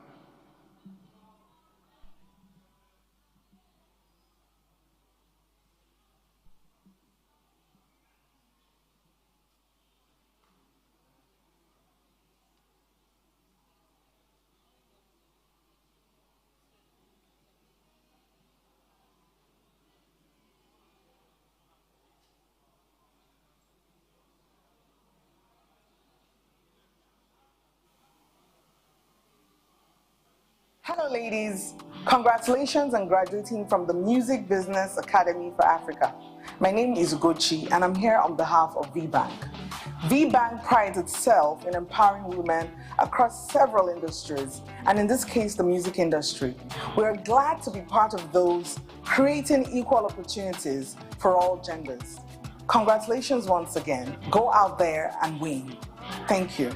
Hello ladies, congratulations on graduating from the Music Business Academy for Africa. My name is Ugochi and I'm here on behalf of VBank. VBank prides itself in empowering women across several industries, and in this case the music industry. We're glad to be part of those creating equal opportunities for all genders. Congratulations once again. Go out there and win. Thank you.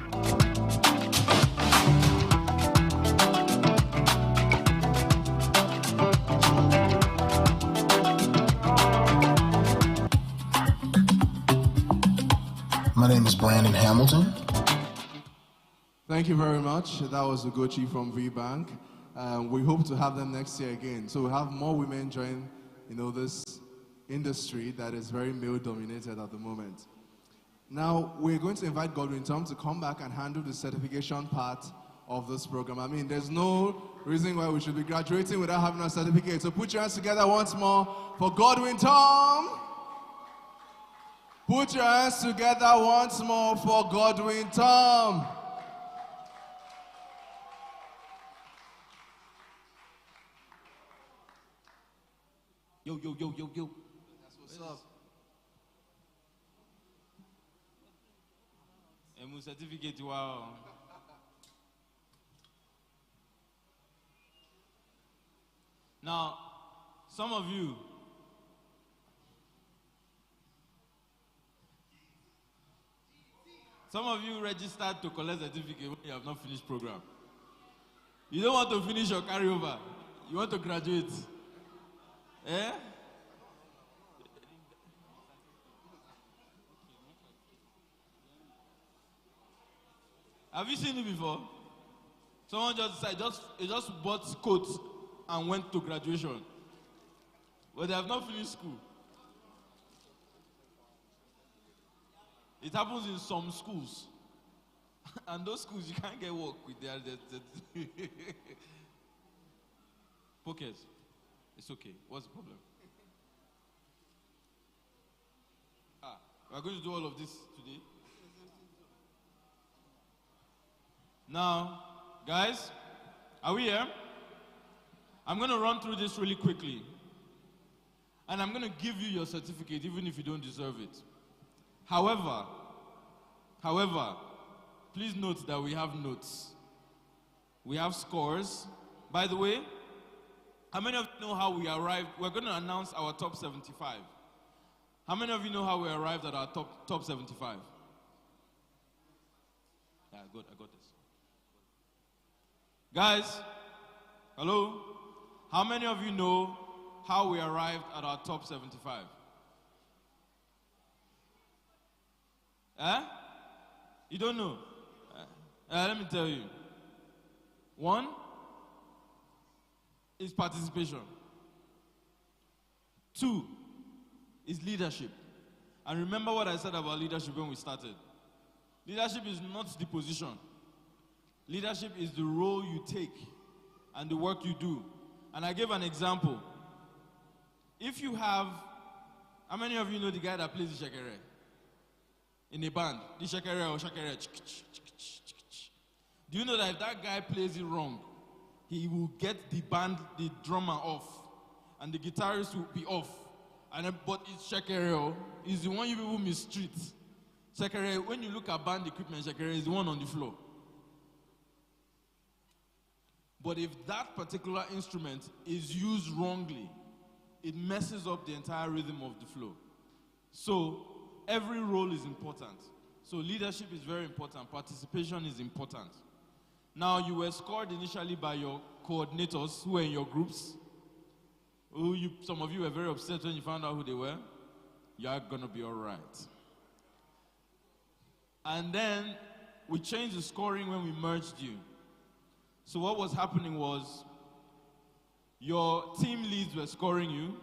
My name is Brandon Hamilton. Thank you very much. That was Ugochi from VBank. We hope to have them next year again. So we'll have more women join, this industry that is very male-dominated at the moment. Now, we're going to invite Godwin Tom to come back and handle the certification part of this program. I mean, there's no reason why we should be graduating without having a certificate. So put your hands together once more for Godwin Tom. Put your hands together once more for Godwin Tom. Yo. That's what's up. Emu certificate, wow. Now, some of you registered to collect certificate when you have not finished program. You don't want to finish your carryover. You want to graduate. Eh? Have you seen it before? Someone just decided, he just bought coats and went to graduation. But they have not finished school. It happens in some schools. And those schools, you can't get work with their Pokers. It's okay. What's the problem? We're going to do all of this today. Now, guys, are we here? I'm going to run through this really quickly. And I'm going to give you your certificate even if you don't deserve it. However, please note that we have notes. We have scores. By the way, how many of you know how we arrived? We're going to announce our top 75. How many of you know how we arrived at our top 75? Yeah, good. I got this. Guys, hello? How many of you know how we arrived at our top 75? You don't know? Let me tell you. One is participation. Two is leadership. And remember what I said about leadership when we started. Leadership is not the position. Leadership is the role you take and the work you do. And I gave an example. If you have, how many of you know the guy that plays the shekere? In a band, the shekere or shekere. Do you know that if that guy plays it wrong, he will get the band, the drummer off, and the guitarist will be off. But it's shekere, is the one you people mistreat. Shekere, when you look at band equipment, shekere is the one on the floor. But if that particular instrument is used wrongly, it messes up the entire rhythm of the flow. So every role is important. So leadership is very important. Participation is important. Now, you were scored initially by your coordinators who were in your groups. Some of you were very upset when you found out who they were. You're going to be all right. And then we changed the scoring when we merged you. So what was happening was your team leads were scoring you.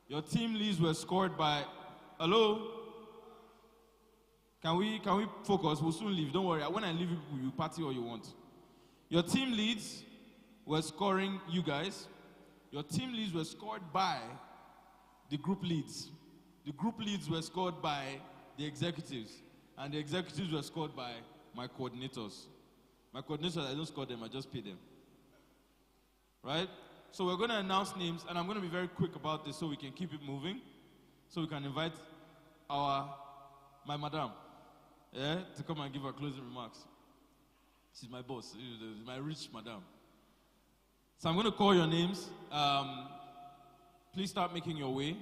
Your team leads were scored by, hello? Can we focus? We'll soon leave. Don't worry. When I leave, you party all you want. Your team leads were scoring you guys. Your team leads were scored by the group leads. The group leads were scored by the executives. And the executives were scored by my coordinators. My coordinators, I don't score them, I just pay them. Right? So we're going to announce names, and I'm going to be very quick about this so we can keep it moving. So we can invite my madam, to come and give her closing remarks. She's my boss, my rich madam. So I'm going to call your names. Please start making your way.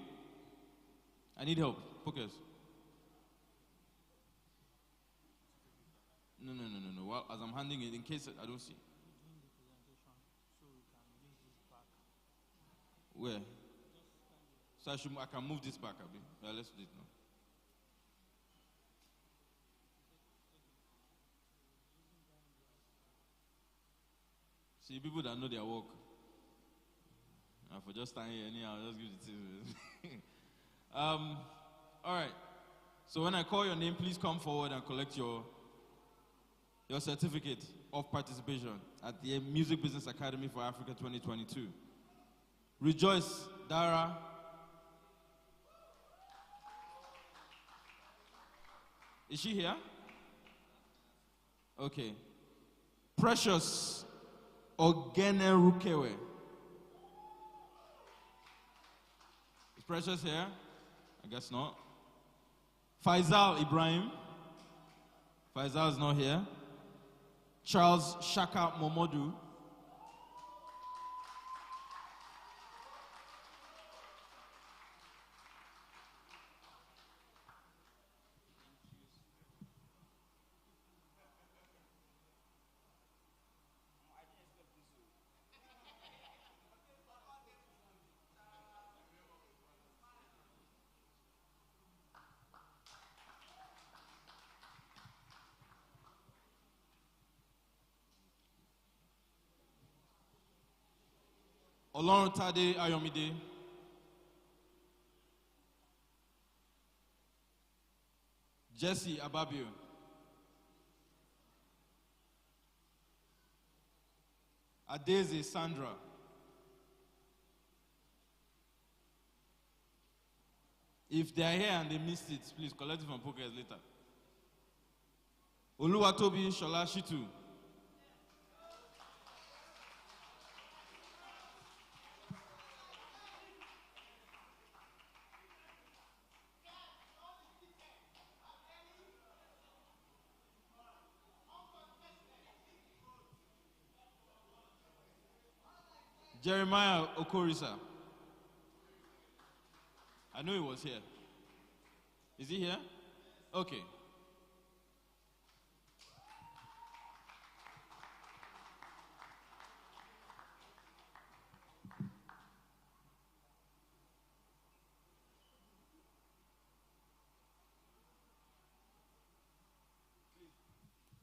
I need help. Focus. No. Well, as I'm handing it, in case I don't see. Where? So I can move this back a bit. Yeah, let's do it now. See, people that know their work. For just standing here anyhow, I'll just give it to you. All right. So when I call your name, please come forward and collect your certificate of participation at the Music Business Academy for Africa 2022. Rejoice, Dara. Is she here? Okay. Precious Ogene Rukewe. Is Precious here? I guess not. Faisal Ibrahim. Faisal is not here. Charles Shaka Momodu. Oloruntade Ayomide. Jesse Ababio. Adeze Sandra. If they are here and they missed it, please collect it from pockets later. Oluwatobi Shola Shitu. Jeremiah Okorisa. I know he was here. Is he here? Okay.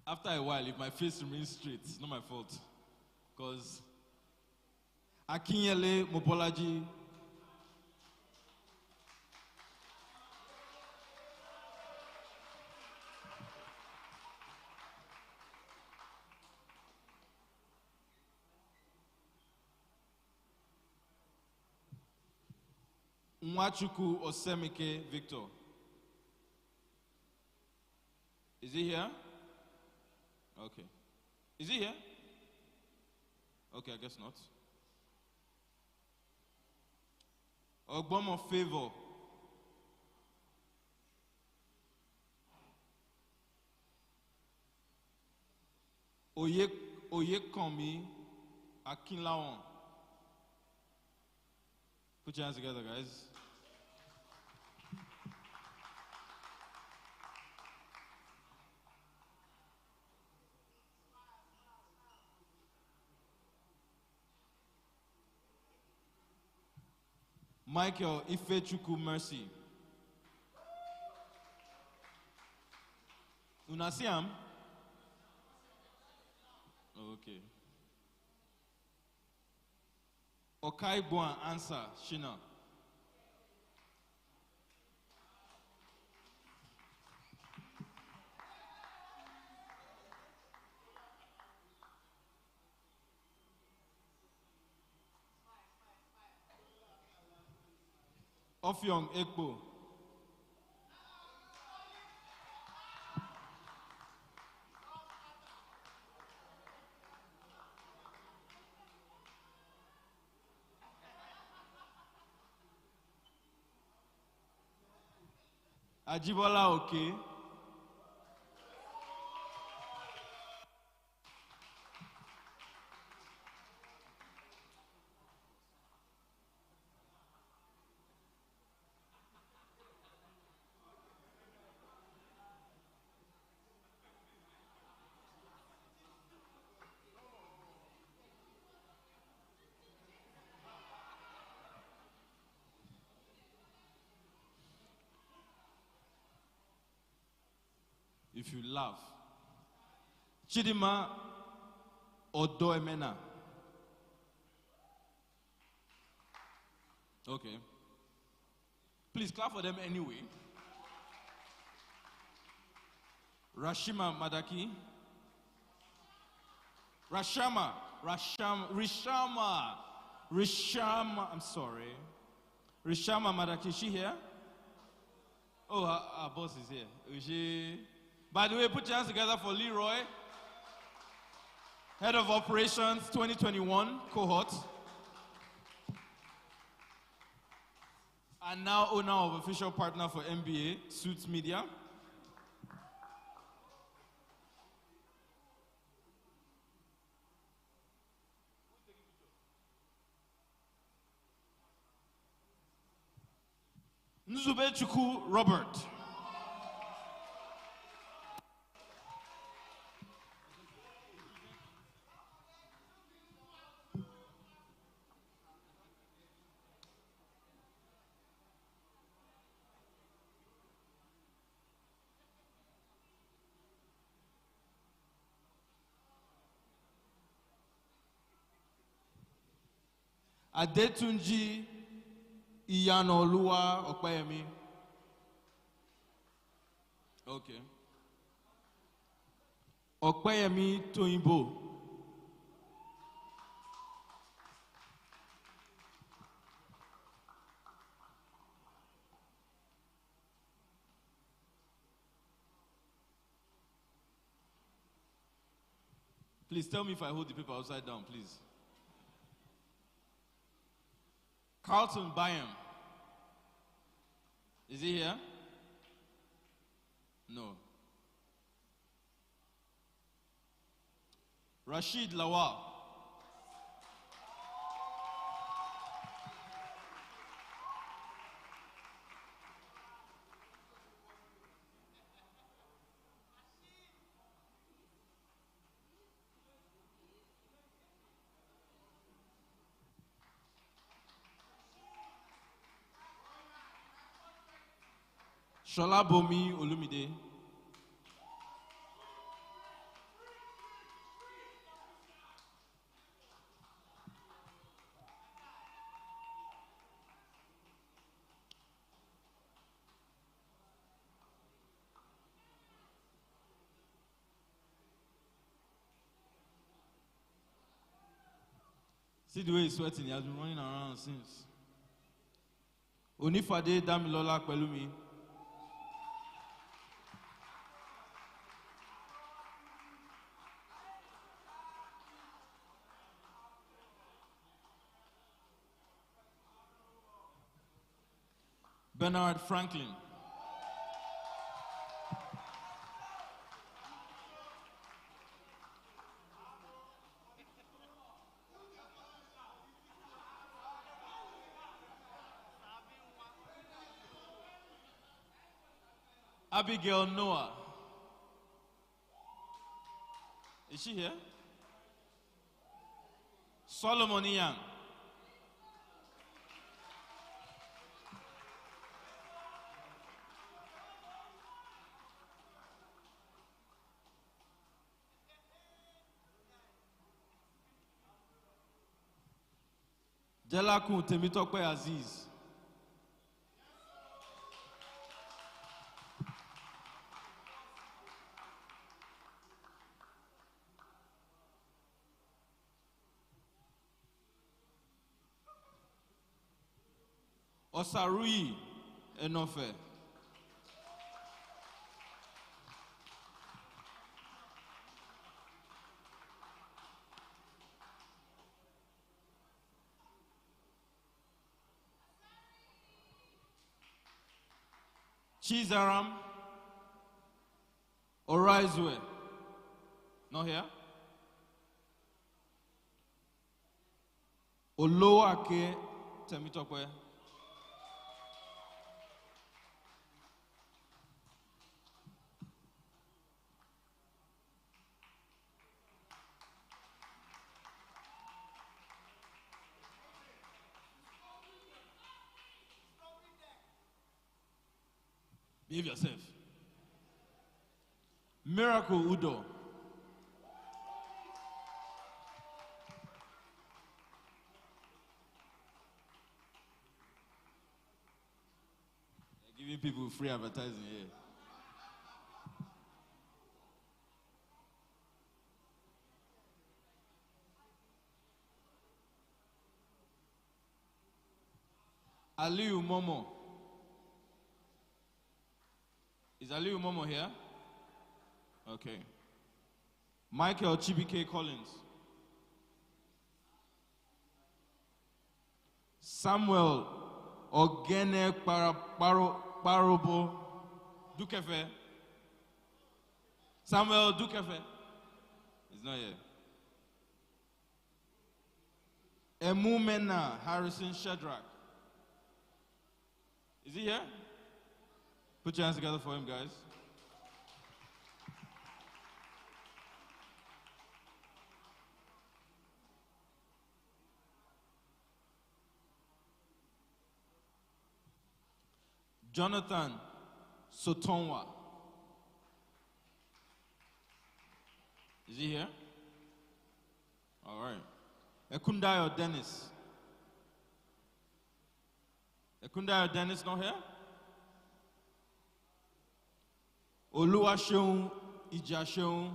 After a while, if my face remains straight, it's not my fault. Because Akinyele Mopolaji, Mwachuku Osemike Victor. Is he here? Okay. Is he here? Okay, I guess not. Ogbomo Favor. Oyekomi Akinlawon. Put your hands together, guys. Michael Ifechukwu Mercy. Una see him? Okay. Okaibuan Answer Shina. Ofyong Ekpo. Ajibola Oke. If you laugh. Chidima Odoemena. Okay. Please clap for them anyway. Rashima Madaki. Rishama, I'm sorry. Rishama Madaki, is she here? Oh, our boss is here. Is she? By the way, put your hands together for Leroy, Head of Operations 2021 cohort, and now owner of official partner for MBA, Suits Media. Nzube Chukwu Robert. Adetunji Iyanoluwa Okpeyemi. Okay. Okpeyemi Toyinbo. Please tell me if I hold the paper upside down, please. Carlton Byam. Is he here? No. Rashid Lawal. Sholabomi Olumide. See the way he's sweating, he has been running around since. Onifade Damilola Pelumi. Bernard Franklin. Abigail Noah. Is she here? Solomon Young. Delakun Temitokwe Aziz. Osarui Enofe. Chizaram Oraizwe. Not here? Oloake Temitokwe. Behave yourself. Miracle Udo. They're giving people free advertising here. Aliu Momo. Is Aliu Momo here? Okay. Michael Chibike Collins. Samuel Ogene Parobo Dukefe. Samuel Dukefe. He's not here. Emumena Harrison Shadrach. Is he here? Put your hands together for him, guys. Jonathan Sotonwa. Is he here? All right. Ekundayo Dennis. Ekundayo Dennis not here? Oluwaseun Ijaseun.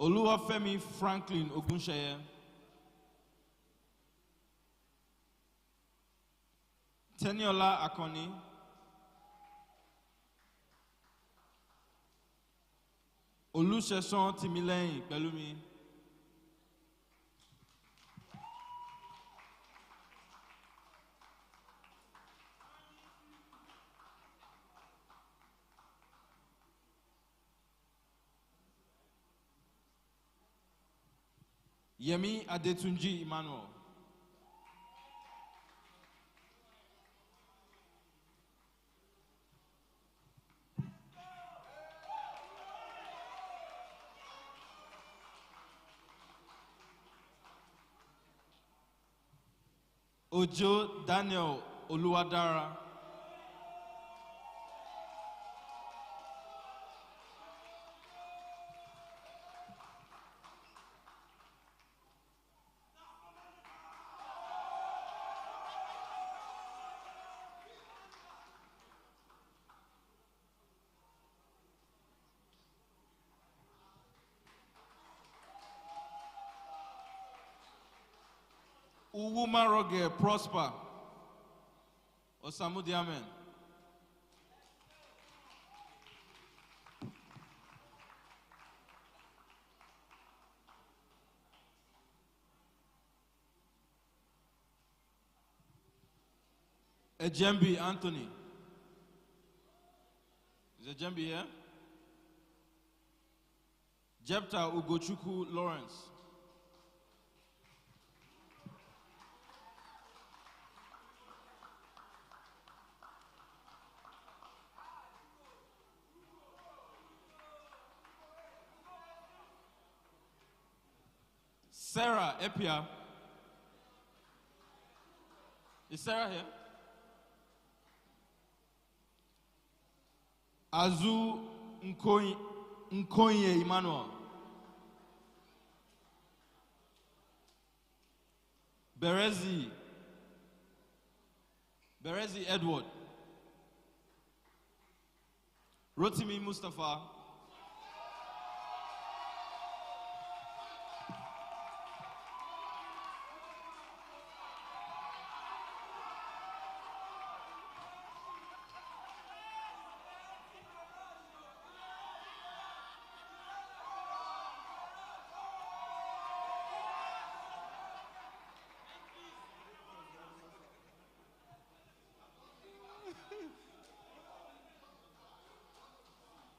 Oluwafemi Franklin Ogunsheye. Teniola Akoni. Olusesan Timileyin Pelumi. Yemi Adetunji Emmanuel. Ojo Daniel Oluwadara. Uwumaroge Prosper Osamudiamen. Ejembi Anthony. Is Ejembi here? Jepta Ugochukwu Lawrence. Sarah Epia. Is Sarah here? Azu Nkoye Emmanuel. Berezi Edward. Rotimi Mustafa.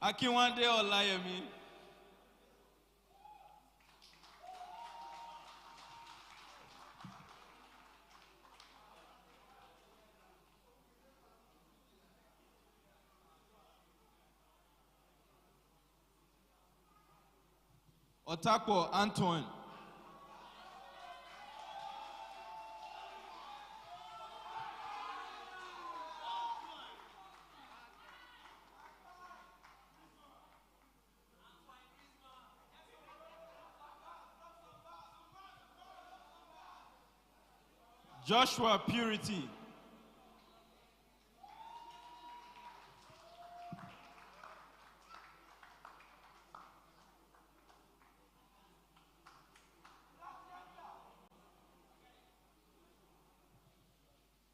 Akinwande Olayemi. Otako Antoine. Joshua Purity.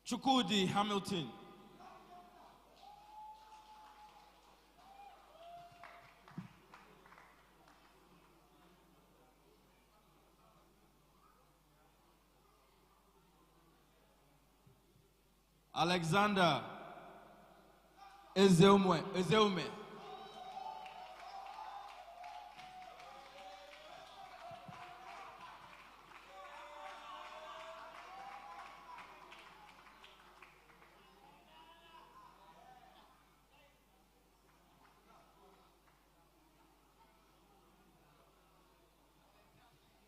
Chukwudi Hamilton. Alexander Ezeume.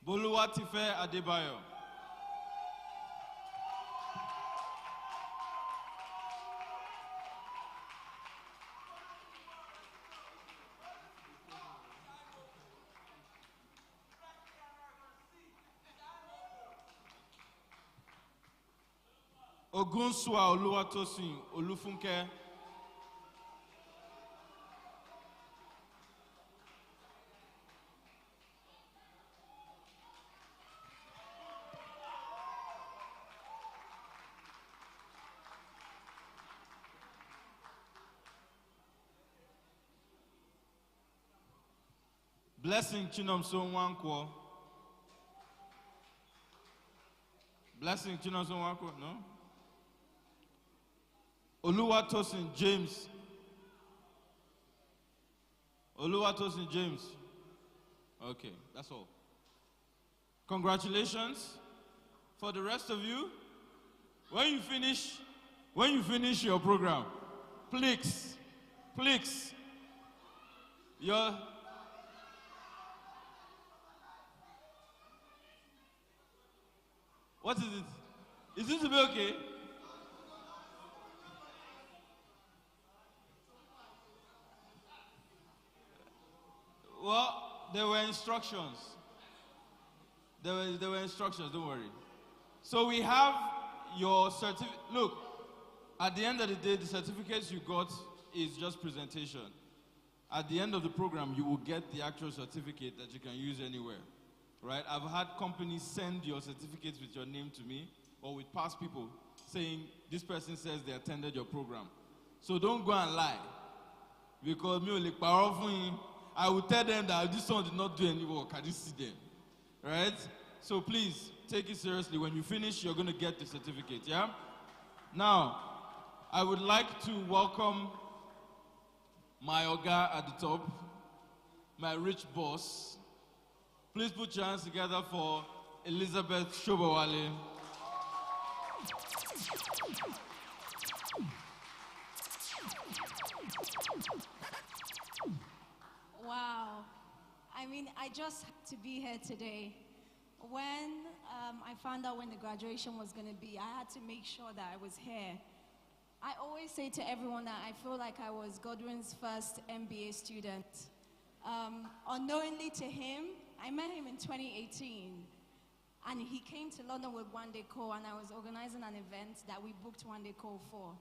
Boluwatife Adebayo. Ogunsua Oluwatosin Olufunke. Blessing Chinomso Nwankwo. Blessing Chinomso Nwankwo, no? Oluwatosin James. Oluwatosin James. Okay, that's all. Congratulations. For the rest of you, when you finish your program, please, what is it? Is this to be okay? Well, there were instructions. There were instructions, don't worry. So we have your certificate. Look, at the end of the day, the certificates you got is just presentation. At the end of the program, you will get the actual certificate that you can use anywhere, right? I've had companies send your certificates with your name to me or with past people saying, this person says they attended your program. So don't go and lie. Because I will tell them that this one did not do any work. I didn't see them, right? So please, take it seriously. When you finish, you're going to get the certificate, yeah? Now, I would like to welcome my Oga at the top, my rich boss. Please put your hands together for Elizabeth Shobawale. Wow. I mean, I just had to be here today. When I found out when the graduation was going to be, I had to make sure that I was here. I always say to everyone that I feel like I was Godwin's first MBA student. Unknowingly to him, I met him in 2018. And he came to London with One Day Call, and I was organizing an event that we booked One Day Call for.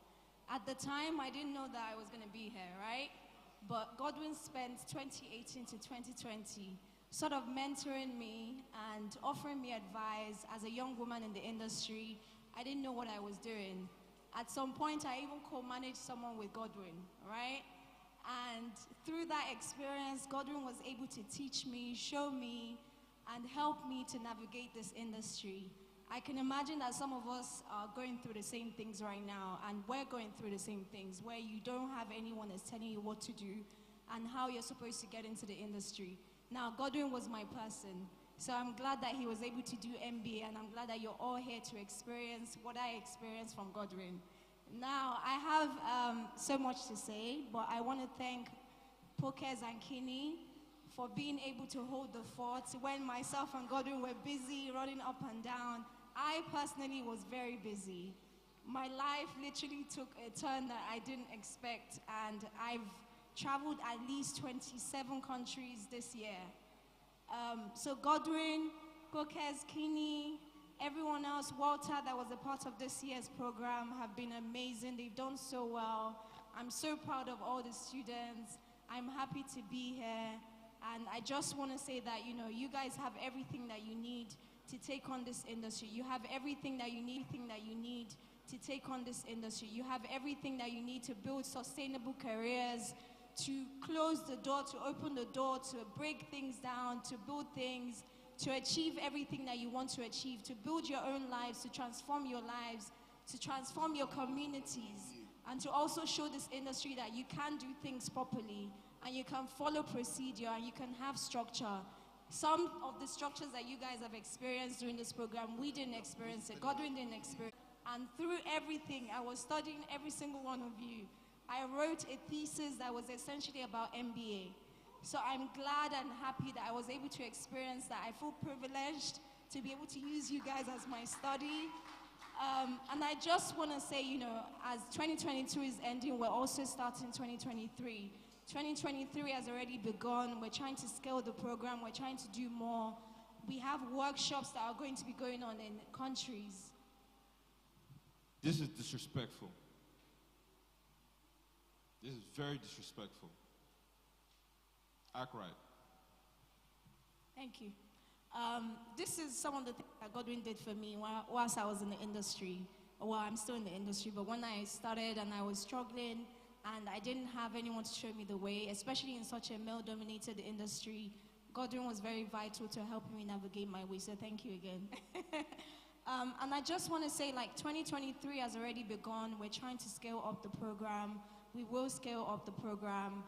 At the time, I didn't know that I was going to be here, right? But Godwin spent 2018 to 2020 sort of mentoring me and offering me advice as a young woman in the industry. I didn't know what I was doing. At some point, I even co-managed someone with Godwin, right? And through that experience, Godwin was able to teach me, show me, and help me to navigate this industry. I can imagine that some of us are going through the same things right now, and we're going through the same things, where you don't have anyone that's telling you what to do and how you're supposed to get into the industry. Now, Godwin was my person, so I'm glad that he was able to do MBA, and I'm glad that you're all here to experience what I experienced from Godwin. Now, I have so much to say, but I want to thank Pokez and Kinney for being able to hold the fort when myself and Godwin were busy running up and down. I personally was very busy. My life literally took a turn that I didn't expect, and I've traveled at least 27 countries this year. So Godwin, Pokez, Kinney, everyone else, Walter, that was a part of this year's program, have been amazing. They've done so well. I'm so proud of all the students. I'm happy to be here. And I just want to say that, you know, you guys have everything that you need to take on this industry. You have everything that you need, to take on this industry. You have everything that you need to build sustainable careers, to close the door, to open the door, to break things down, to build things, to achieve everything that you want to achieve, to build your own lives, to transform your lives, to transform your communities, and to also show this industry that you can do things properly, and you can follow procedure, and you can have structure. Some of the structures that you guys have experienced during this program, we didn't experience it. Godwin didn't experience it. And through everything, I was studying every single one of you. I wrote a thesis that was essentially about MBA. So I'm glad and happy that I was able to experience that. I feel privileged to be able to use you guys as my study. And I just want to say, you know, as 2022 is ending, we're also starting 2023. 2023 has already begun. We're trying to scale the program. We're trying to do more. We have workshops that are going to be going on in countries. This is disrespectful. This is very disrespectful. Act right. Thank you. This is some of the things that Godwin did for me whilst I was in the industry. Well, I'm still in the industry, but when I started and I was struggling and I didn't have anyone to show me the way, especially in such a male-dominated industry, Godwin was very vital to helping me navigate my way, so thank you again. And I just want to say, like, 2023 has already begun. We're trying to scale up the program. We will scale up the program.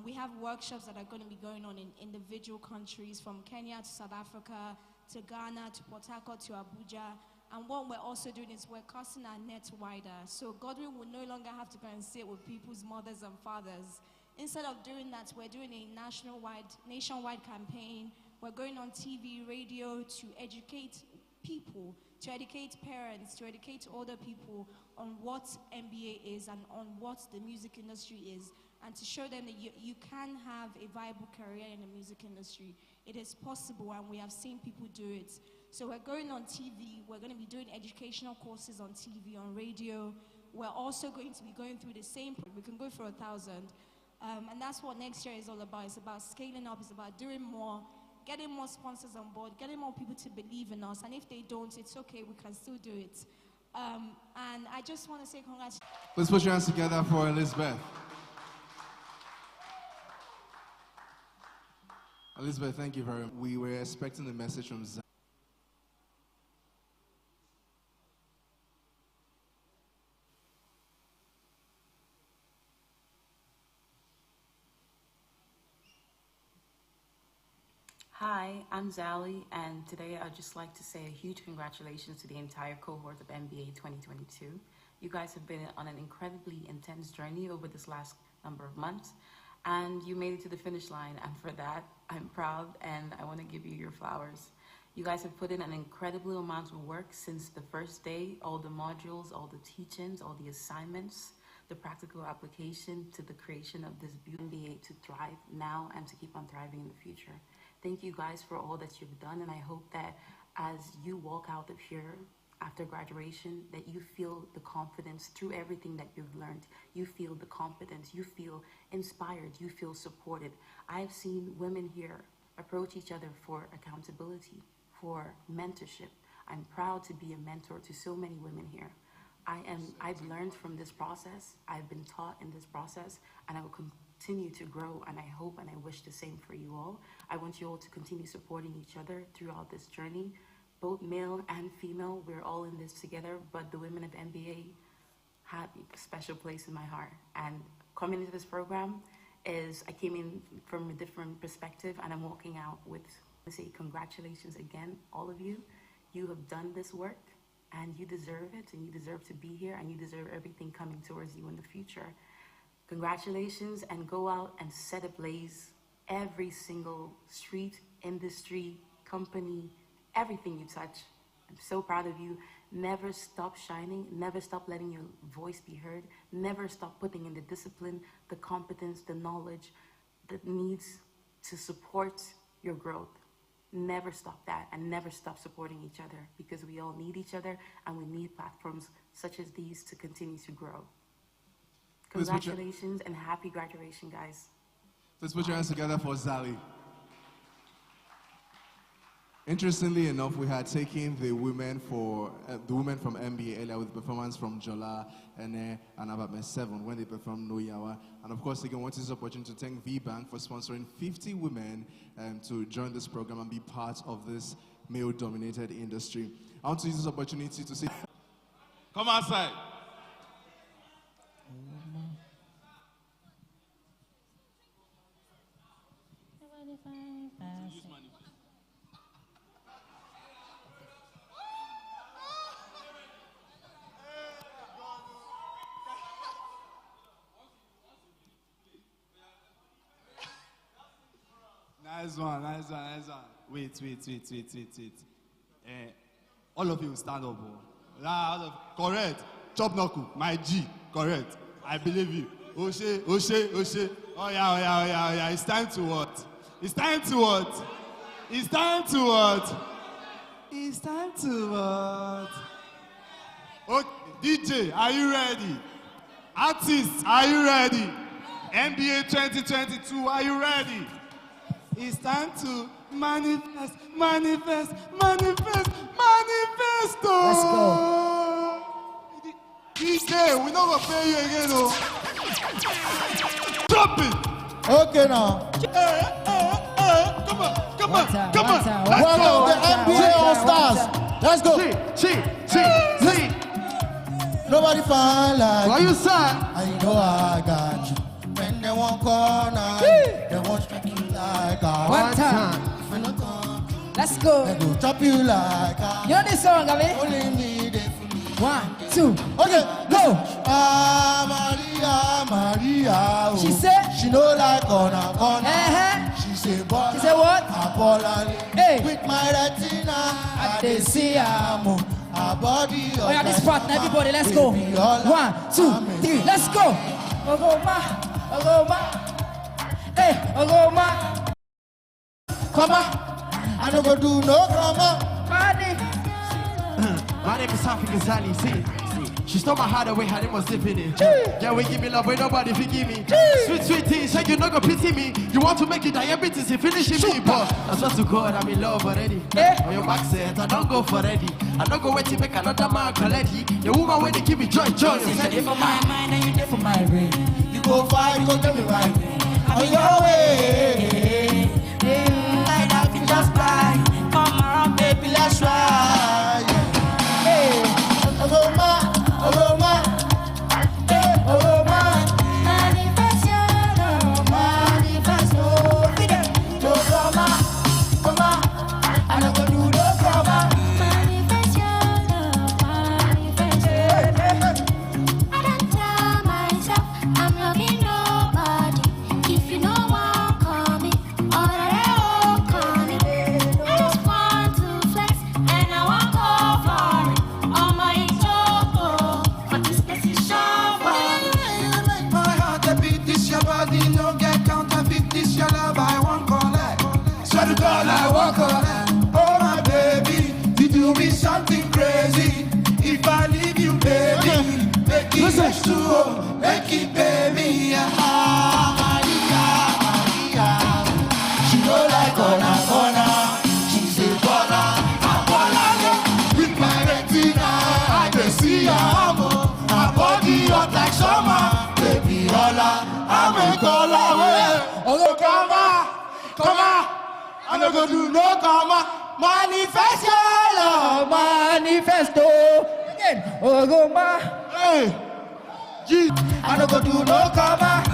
We have workshops that are going to be going on in individual countries, from Kenya to South Africa, to Ghana, to Port Harcourt, to Abuja. And what we're also doing is we're casting our net wider. So Godwin will no longer have to go and sit with people's mothers and fathers. Instead of doing that, we're doing a nationwide campaign. We're going on TV, radio to educate people, to educate parents, to educate older people on what MBA is and on what the music industry is, and to show them that you can have a viable career in the music industry. It is possible, and we have seen people do it. So we're going on TV, we're going to be doing educational courses on TV, on radio. We're also going to be going through the same, we can go for 1,000. And that's what next year is all about. It's about scaling up, it's about doing more, getting more sponsors on board, getting more people to believe in us. And if they don't, it's okay, we can still do it. And I just want to say congratulations. Let's put your hands together for Elizabeth. Elizabeth, thank you very much. We were expecting a message from Zach. Hi, I'm Zali, and today I'd just like to say a huge congratulations to the entire cohort of MBA 2022. You guys have been on an incredibly intense journey over this last number of months, and you made it to the finish line, and for that, I'm proud, and I want to give you your flowers. You guys have put in an incredible amount of work since the first day, all the modules, all the teachings, all the assignments, the practical application to the creation of this beautiful MBA to thrive now and to keep on thriving in the future. Thank you guys for all that you've done, and I hope that as you walk out of here after graduation, that you feel the confidence through everything that you've learned. You feel the confidence, you feel inspired, you feel supported. I've seen women here approach each other for accountability, for mentorship. I'm proud to be a mentor to so many women here. I've learned from this process, I've been taught in this process, and I will continue to grow, and I hope and I wish the same for you all. I want you all to continue supporting each other throughout this journey. Both male and female, we're all in this together, but the women of MBA have a special place in my heart. And coming into this program I came in from a different perspective, and I'm walking out with, I say congratulations again, all of you. You have done this work, and you deserve it, and you deserve to be here, and you deserve everything coming towards you in the future. Congratulations, and go out and set ablaze every single street, industry, company, everything you touch. I'm so proud of you. Never stop shining, never stop letting your voice be heard, never stop putting in the discipline, the competence, the knowledge that needs to support your growth. Never stop that, and never stop supporting each other, because we all need each other, and we need platforms such as these to continue to grow. Congratulations and happy graduation, guys. Let's put your hands together for Zali. Interestingly enough, we had taken the women from MBA earlier with performance from Jola and Abame 7 when they performed No Yawa. And of course, again, want this opportunity to thank VBank for sponsoring 50 women to join this program and be part of this male-dominated industry. I want to use this opportunity to say, come outside. Nice one. Wait. All of you stand up. Correct. Chop knuckle, my G. Correct. I believe you. Oshe. Oh yeah. It's time to what? Okay, DJ, are you ready? Artists, are you ready? NBA 2022, are you ready? It's time to manifest. Let's go. DJ, we not gonna pay you again, oh. Drop it. Okay now. Come on. Welcome to NBA All-Stars. Let's go. Nobody find like why you sad? I know I got you. When they want corner, they want strike you like a one time. Let's go. They go chop you like a. You know this song, Gabi? Only me, they fool me. 1, 2. Okay, go. Maria. She said she know like corner. She say say what? She say what? Hey. With my retina, I dey see amo. Her body. Oh yeah, this part, everybody, let's go. 1, 2, 3, let's go. Ogoma. Hey, Ogoma. Come on. I don't go do no drama. My name is Safi Ghazali, see. She stole my heart away, her name was living it. Yeah, we give me love, but nobody forgive me. Sweet tea, say you not gonna pity me. You want to make it diabetes, you finishing me. But I swear to God, I'm in love already. On your back set, I don't go for ready. I don't go wait to make another man collect you. The woman when they give me joy. You say for my mind and you there for my way. You go far, you go tell me right. I'm your way. I love you just right. Come around, baby, let's ride. Hey, Ogoma. Make it, baby, she go like corner. She say corner. With my retina, I can see her body hot like summer. Baby, holla, I'm a caller. Oh, come on. I no go do no come. Manifest your love, manifesto. Again, Ogoma. Hey. I don't go do no cover.